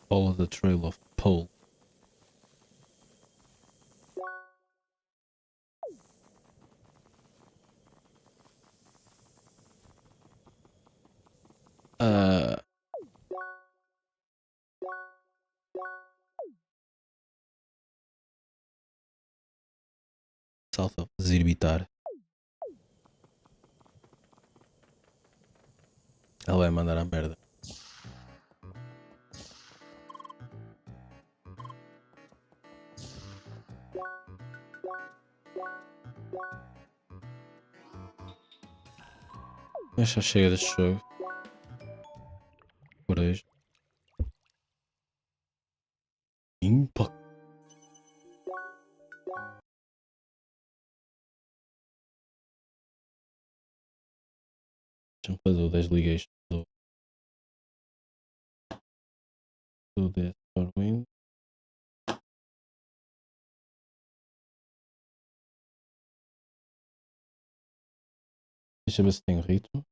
S4: Follow the trail of Pole. Salta a fazer evitar. Ela vai mandar a merda. Mas já chega deste jogo. Por hoje. Impact. Deixa-me fazer o 10 ligas do Death Stormwind. Deixa eu ver se tem ritmo.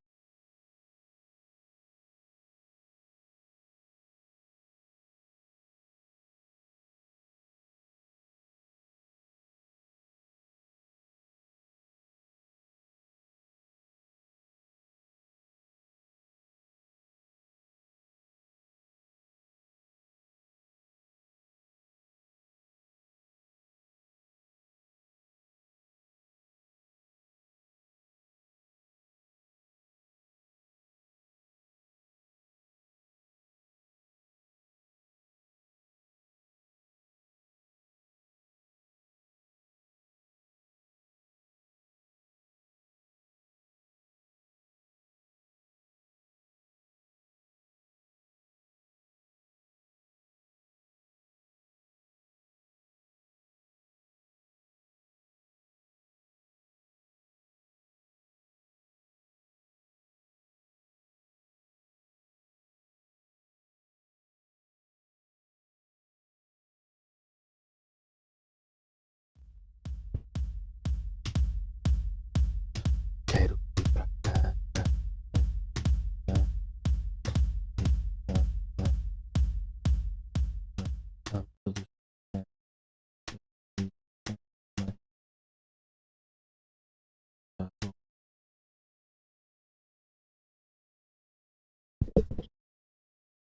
S4: Quero ir pra cá.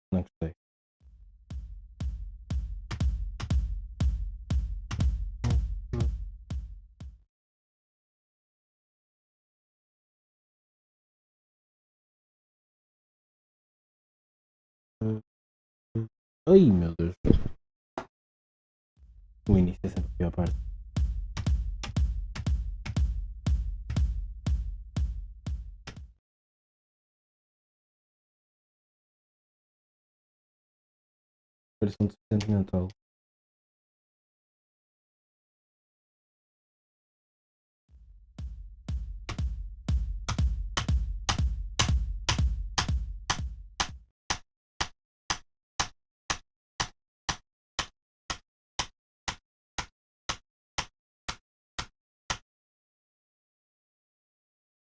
S4: Não gostei. Ai meu Deus. O início é sempre a pior parte. Parece um deficiente mental.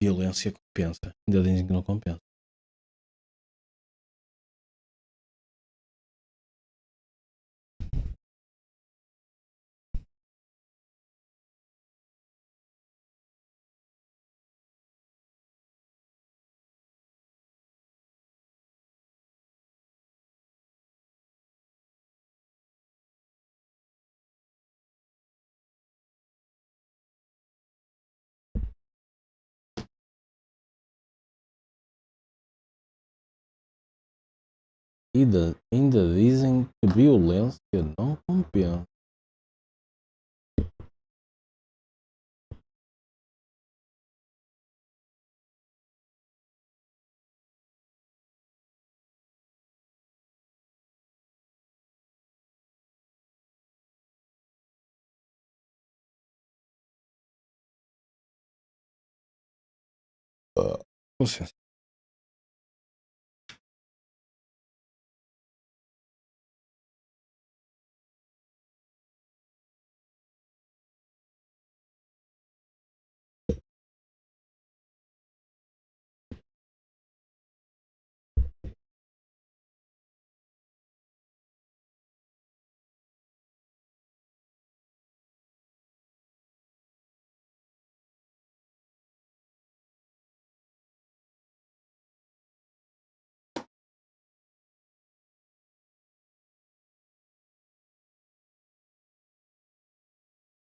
S4: Violência compensa. Ainda dizem que não compensa. Ainda dizem que violência não compensa. Com licença.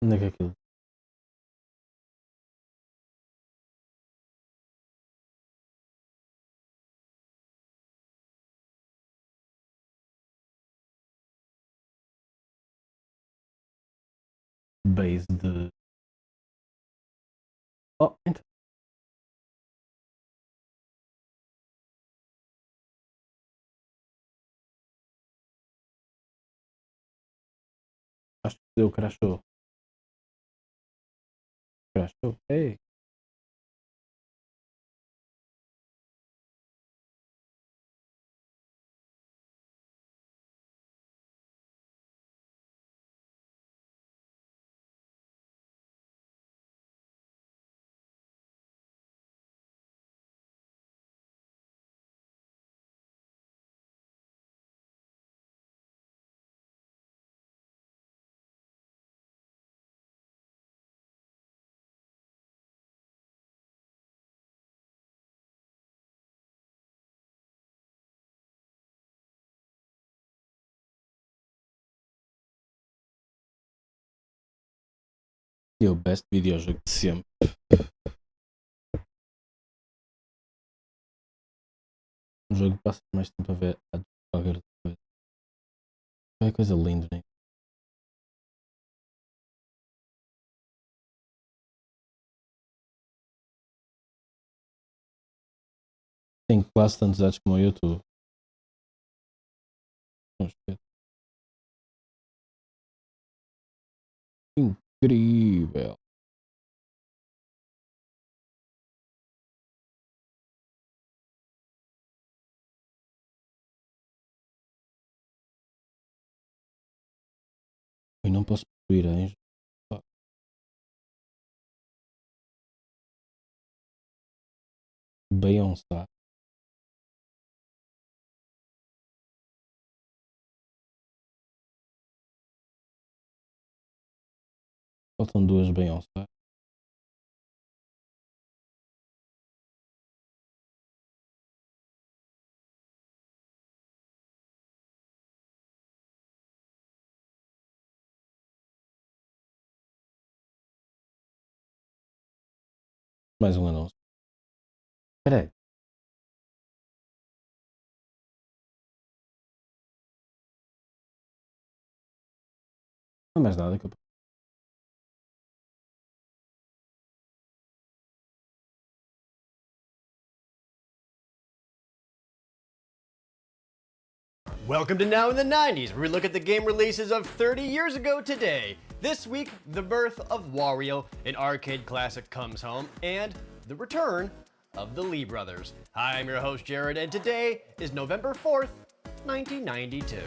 S4: Onde é que é aquilo? Base de. Oh, então. Acho que deu crashou. Crashou. Ei. E o best videojogo de sempre. Um jogo que passa mais tempo a ver a qualquer coisa. Qualquer coisa linda, né? Tem quase tantos anos como o YouTube. Vamos ver. Incrível. E não posso possuir anjo. Beyoncé. Faltam duas Beyoncé. Mais um anúncio. Espera aí. Não é mais nada que eu...
S8: Welcome to Now in the 90s, where we look at the game releases of 30 years ago today. This week, the birth of Wario, an arcade classic, comes home, and the return of the Lee brothers. I'm your host, Jared, and today is November 4th, 1992.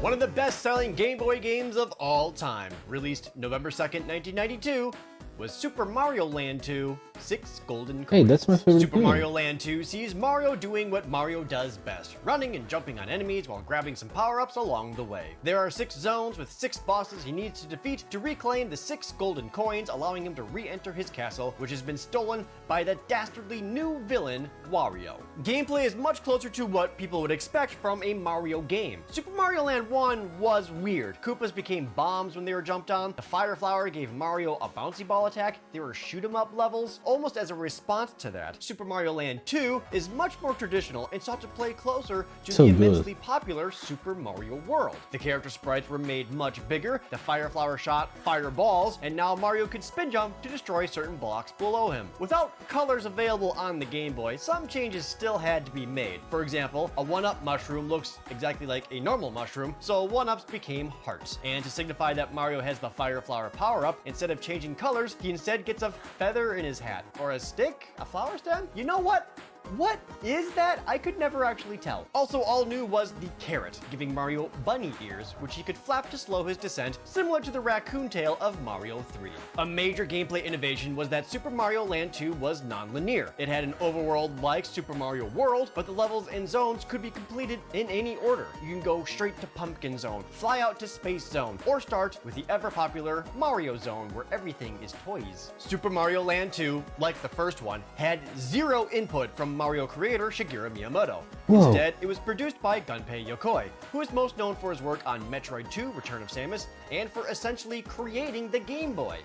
S8: One of the best-selling Game Boy games of all time, released November 2nd, 1992, was Super Mario Land 2, 6 Golden Coins.
S4: Hey, that's my favorite
S8: Super
S4: game.
S8: Mario Land 2 sees Mario doing what Mario does best, running and jumping on enemies while grabbing some power-ups along the way. There are 6 zones with 6 bosses he needs to defeat to reclaim the 6 Golden Coins, allowing him to re-enter his castle, which has been stolen by the dastardly new villain, Wario. Gameplay is much closer to what people would expect from a Mario game. Super Mario Land 1 was weird. Koopas became bombs when they were jumped on, the Fire Flower gave Mario a bouncy ball attack, there were shoot-'em-up levels. Almost as a response to that, Super Mario Land 2 is much more traditional and sought to play closer to the immensely popular Super Mario World. The character sprites were made much bigger, the Fire Flower shot fireballs, and now Mario could spin jump to destroy certain blocks below him. Without colors available on the Game Boy, some changes still had to be made. For example, a 1-up mushroom looks exactly like a normal mushroom, so 1-ups became hearts. And to signify that Mario has the Fire Flower power-up, instead of changing colors, he instead gets a feather in his hat. Or a stick? A flower stem? You know what? What is that? I could never actually tell. Also, all new was the carrot, giving Mario bunny ears, which he could flap to slow his descent, similar to the raccoon tail of Mario 3. A major gameplay innovation was that Super Mario Land 2 was non-linear. It had an overworld like Super Mario World, but the levels and zones could be completed in any order. You can go straight to Pumpkin Zone, fly out to Space Zone, or start with the ever-popular Mario Zone, where everything is toys. Super Mario Land 2, like the first one, had zero input from Mario creator Shigeru Miyamoto.
S4: Whoa.
S8: Instead, it was produced by Gunpei Yokoi, who is most known for his work on Metroid 2: Return of Samus, and for essentially creating the Game Boy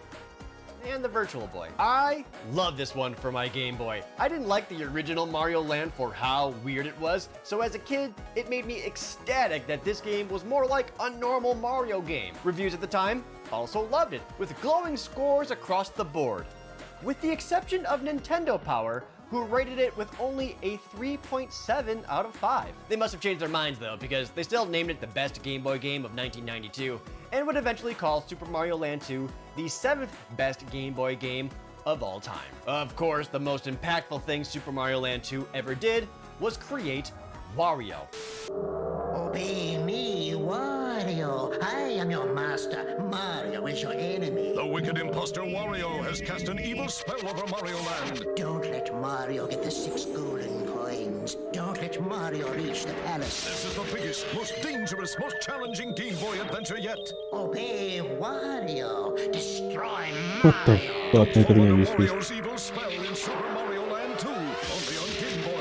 S8: and the Virtual Boy. I love this one for my Game Boy. I didn't like the original Mario Land for how weird it was, so as a kid, it made me ecstatic that this game was more like a normal Mario game. Reviews at the time also loved it, with glowing scores across the board. With the exception of Nintendo Power, who rated it with only a 3.7 out of 5. They must have changed their minds though, because they still named it the best Game Boy game of 1992, and would eventually call Super Mario Land 2 the 7th best Game Boy game of all time. Of course, the most impactful thing Super Mario Land 2 ever did was create Wario.
S9: Obey me, Wario. I am your master. Mario is your enemy.
S2: The wicked imposter Wario has cast an evil spell over Mario Land.
S9: Don't let Mario get the 6 golden coins. Don't let Mario reach the palace.
S2: This is the biggest, most dangerous, most challenging Game Boy adventure yet.
S9: Obey Wario. Destroy
S4: What the
S9: Mario.
S4: fuck? Nunca tinha
S2: Follow
S4: visto isso.
S2: Wario's evil spell in Super Mario Land 2, only on Game Boy.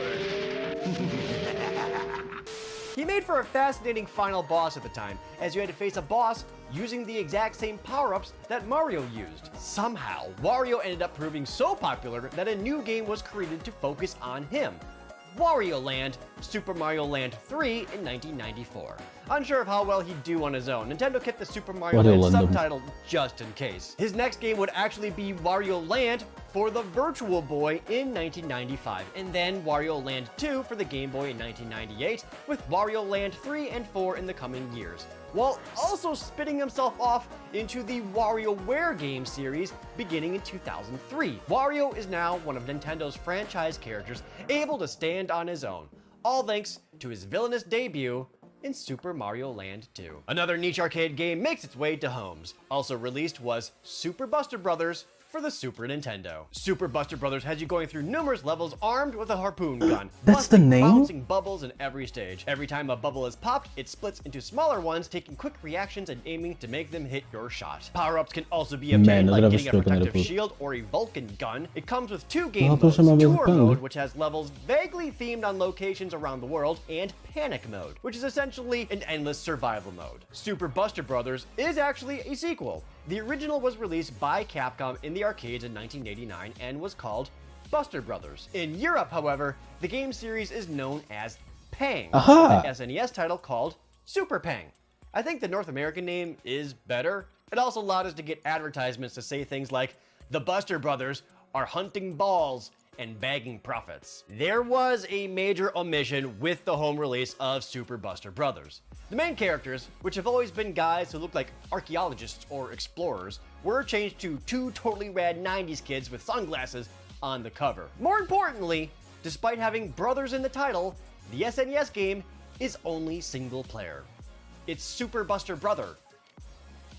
S8: He made for a fascinating final boss at the time, as you had to face a boss using the exact same power-ups that Mario used. Somehow, Wario ended up proving so popular that a new game was created to focus on him. Wario Land, Super Mario Land 3 in 1994. Unsure of how well he'd do on his own, Nintendo kept the Super Mario Land subtitle just in case. His next game would actually be Wario Land for the Virtual Boy in 1995, and then Wario Land 2 for the Game Boy in 1998, with Wario Land 3 and 4 in the coming years, while also spitting himself off into the WarioWare game series beginning in 2003. Wario is now one of Nintendo's franchise characters able to stand on his own, all thanks to his villainous debut in Super Mario Land 2. Another niche arcade game makes its way to homes. Also released was Super Buster Brothers for the Super Nintendo. Super Buster Brothers has you going through numerous levels armed with a harpoon gun.
S6: That's the
S8: busting,
S6: name?
S8: bouncing bubbles in every stage. Every time a bubble is popped, it splits into smaller ones, taking quick reactions and aiming to make them hit your shot. Power-ups can also be obtained like getting a protective shield or a Vulcan gun. It comes with 2 game modes, Tour Mode, which has levels vaguely themed on locations around the world, and Panic Mode, which is essentially an endless survival mode. Super Buster Brothers is actually a sequel. The original was released by Capcom in the arcades in 1989 and was called Buster Brothers. In Europe, however, the game series is known as Pang,
S4: Aha!
S8: an SNES title called Super Pang. I think the North American name is better. It also allowed us to get advertisements to say things like, the Buster Brothers are hunting balls and bagging profits. There was a major omission with the home release of Super Buster Brothers. The main characters, which have always been guys who look like archaeologists or explorers, were changed to two totally rad 90s kids with sunglasses on the cover. More importantly, despite having brothers in the title, the SNES game is only single player. It's Super Buster Brother.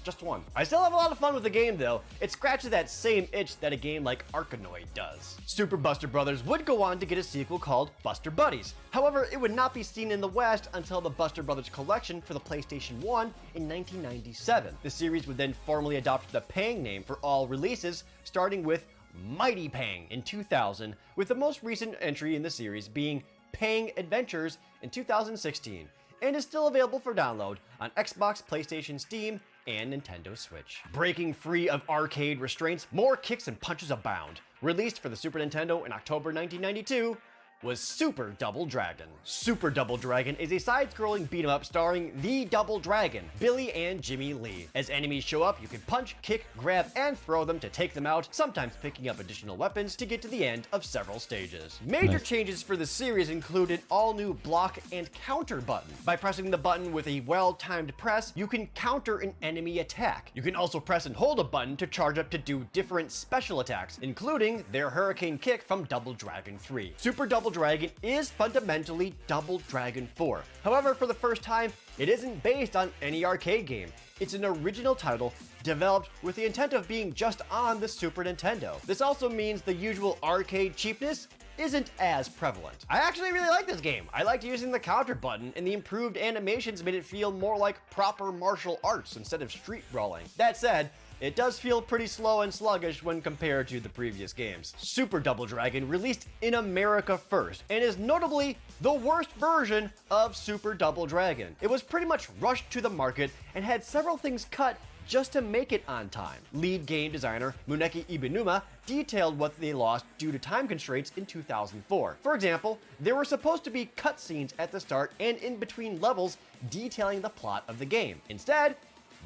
S8: Just one. I still have a lot of fun with the game though. It scratches that same itch that a game like Arkanoid does. Super Buster Brothers would go on to get a sequel called Buster Buddies. However, it would not be seen in the West until the Buster Brothers collection for the PlayStation 1 in 1997. The series would then formally adopt the Pang name for all releases, starting with Mighty Pang in 2000, with the most recent entry in the series being Pang Adventures in 2016, and is still available for download on Xbox, PlayStation, Steam, and Nintendo Switch. Breaking free of arcade restraints, more kicks and punches abound. Released for the Super Nintendo in October 1992, was Super Double Dragon. Super Double Dragon is a side-scrolling beat-em-up starring the Double Dragon, Billy and Jimmy Lee. As enemies show up, you can punch, kick, grab, and throw them to take them out, sometimes picking up additional weapons to get to the end of several stages. Major changes for the series include an all-new block and counter button. By pressing the button with a well-timed press, you can counter an enemy attack. You can also press and hold a button to charge up to do different special attacks, including their Hurricane Kick from Double Dragon 3. Super Double Dragon is fundamentally Double Dragon 4. However, for the first time, it isn't based on any arcade game. It's an original title developed with the intent of being just on the Super Nintendo. This also means the usual arcade cheapness isn't as prevalent. I actually really like this game. I liked using the counter button, and the improved animations made it feel more like proper martial arts instead of street brawling. That said, it does feel pretty slow and sluggish when compared to the previous games. Super Double Dragon released in America first, and is notably the worst version of Super Double Dragon. It was pretty much rushed to the market and had several things cut just to make it on time. Lead game designer Muneki Ibanuma detailed what they lost due to time constraints in 2004. For example, there were supposed to be cutscenes at the start and in between levels detailing the plot of the game. Instead,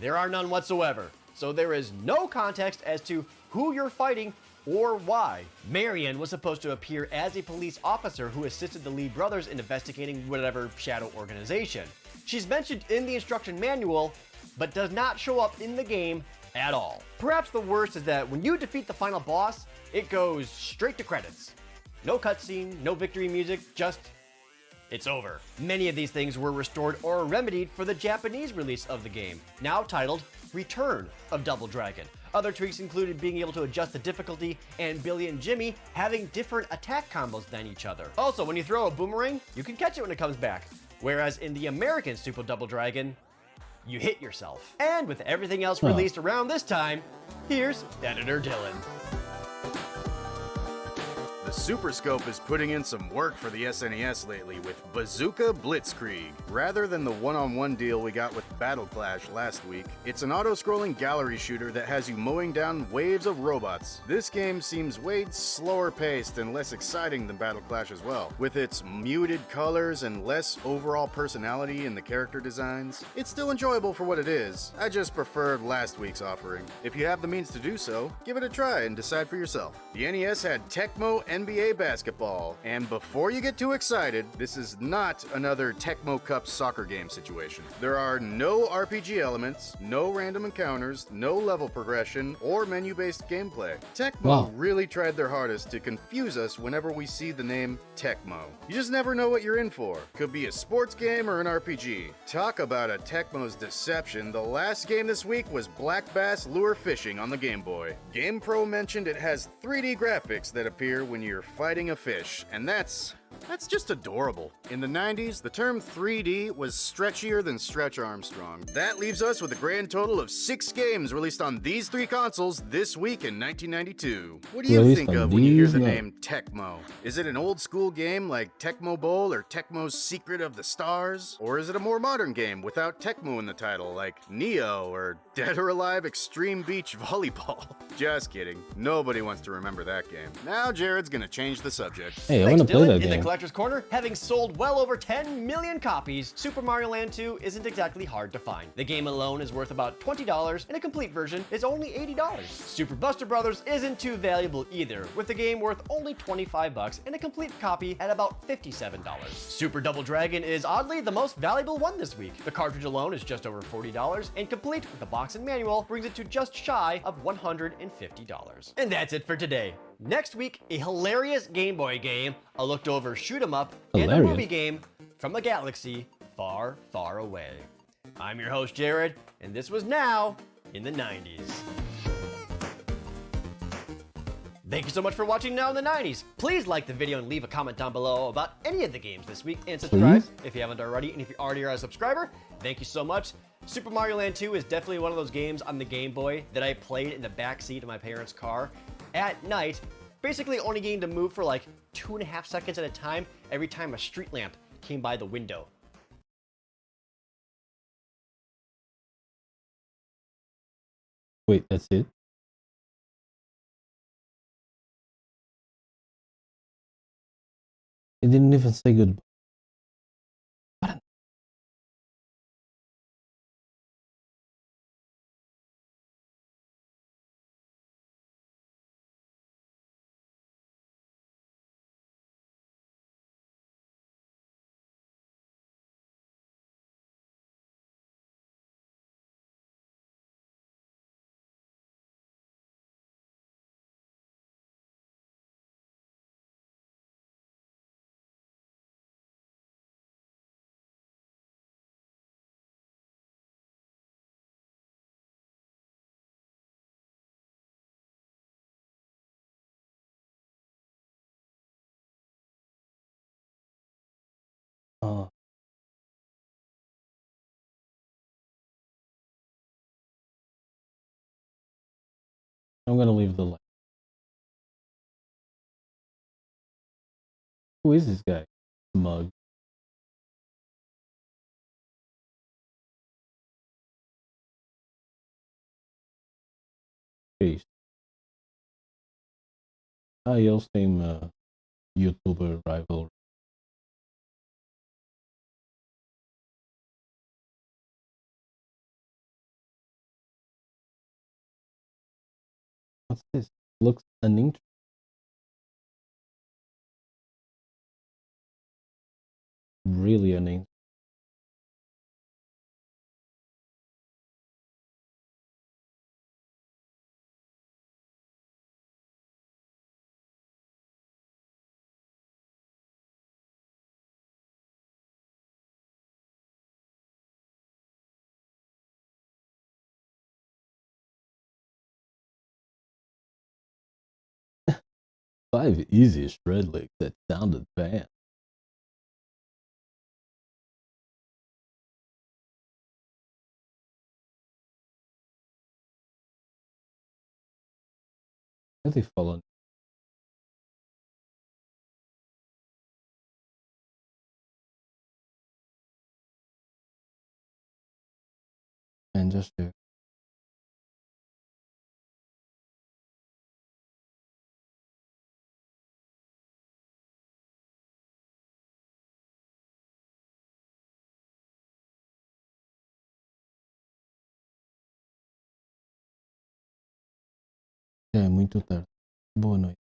S8: there are none whatsoever. So there is no context as to who you're fighting or why. Marion was supposed to appear as a police officer who assisted the Lee brothers in investigating whatever shadow organization. She's mentioned in the instruction manual, but does not show up in the game at all. Perhaps the worst is that when you defeat the final boss, it goes straight to credits. No cutscene, no victory music, just it's over. Many of these things were restored or remedied for the Japanese release of the game, now titled Return of Double Dragon. Other tweaks included being able to adjust the difficulty and Billy and Jimmy having different attack combos than each other. Also, when you throw a boomerang, you can catch it when it comes back. Whereas in the American Super Double Dragon, you hit yourself. And with everything else released around this time, here's Editor Dylan.
S10: The Super Scope is putting in some work for the SNES lately with Bazooka Blitzkrieg. Rather than the one-on-one deal we got with Battle Clash last week, it's an auto-scrolling gallery shooter that has you mowing down waves of robots. This game seems way slower paced and less exciting than Battle Clash as well. With its muted colors and less overall personality in the character designs, it's still enjoyable for what it is. I just preferred last week's offering. If you have the means to do so, give it a try and decide for yourself. The NES had Tecmo NBA basketball, and before you get too excited, this is not another Tecmo Cup soccer game situation. There are no RPG elements, no random encounters, no level progression, or menu-based gameplay. Tecmo really tried their hardest to confuse us whenever we see the name Tecmo. You just never know what you're in for. Could be a sports game or an RPG. Talk about a Tecmo's deception. The last game this week was Black Bass Lure Fishing on the Game Boy. GamePro mentioned it has 3D graphics that appear when you're fighting a fish, and that's just adorable. In the 90s, the term 3D was stretchier than Stretch Armstrong. That leaves us with a grand total of 6 games released on these 3 consoles this week in 1992. What do you think of when you hear the name Tecmo? Is it an old school game like Tecmo Bowl or Tecmo's Secret of the Stars? Or is it a more modern game without Tecmo in the title like Neo or Dead or Alive Extreme Beach Volleyball? Just kidding. Nobody wants to remember that game. Now Jared's gonna change the subject.
S4: Hey, I want to play that game.
S8: Collector's Corner, having sold well over 10 million copies, Super Mario Land 2 isn't exactly hard to find. The game alone is worth about $20, and a complete version is only $80. Super Buster Brothers isn't too valuable either, with the game worth only $25 and a complete copy at about $57. Super Double Dragon is oddly the most valuable one this week. The cartridge alone is just over $40, and complete with the box and manual brings it to just shy of $150. And that's it for today. Next week, a hilarious Game Boy game, a looked over shoot 'em up, and a movie game from a galaxy far, far away. I'm your host, Jared, and this was Now in the 90s. Thank you so much for watching Now in the 90s. Please like the video and leave a comment down below about any of the games this week, and subscribe if you haven't already. And if you already are a subscriber, thank you so much. Super Mario Land 2 is definitely one of those games on the Game Boy that I played in the back seat of my parents' car at night, basically only getting to move for like 2.5 seconds at a time every time a street lamp came by the window.
S4: Wait, that's it? It didn't even say goodbye. Oh. I'm gonna leave the link. Who is this guy? Mug. Peace. I'll same YouTuber rival. What's this? Looks uninteresting. Really uninteresting. Five easy shred licks that sounded bad. Have they fallen? And just here. É muito tarde. Boa noite.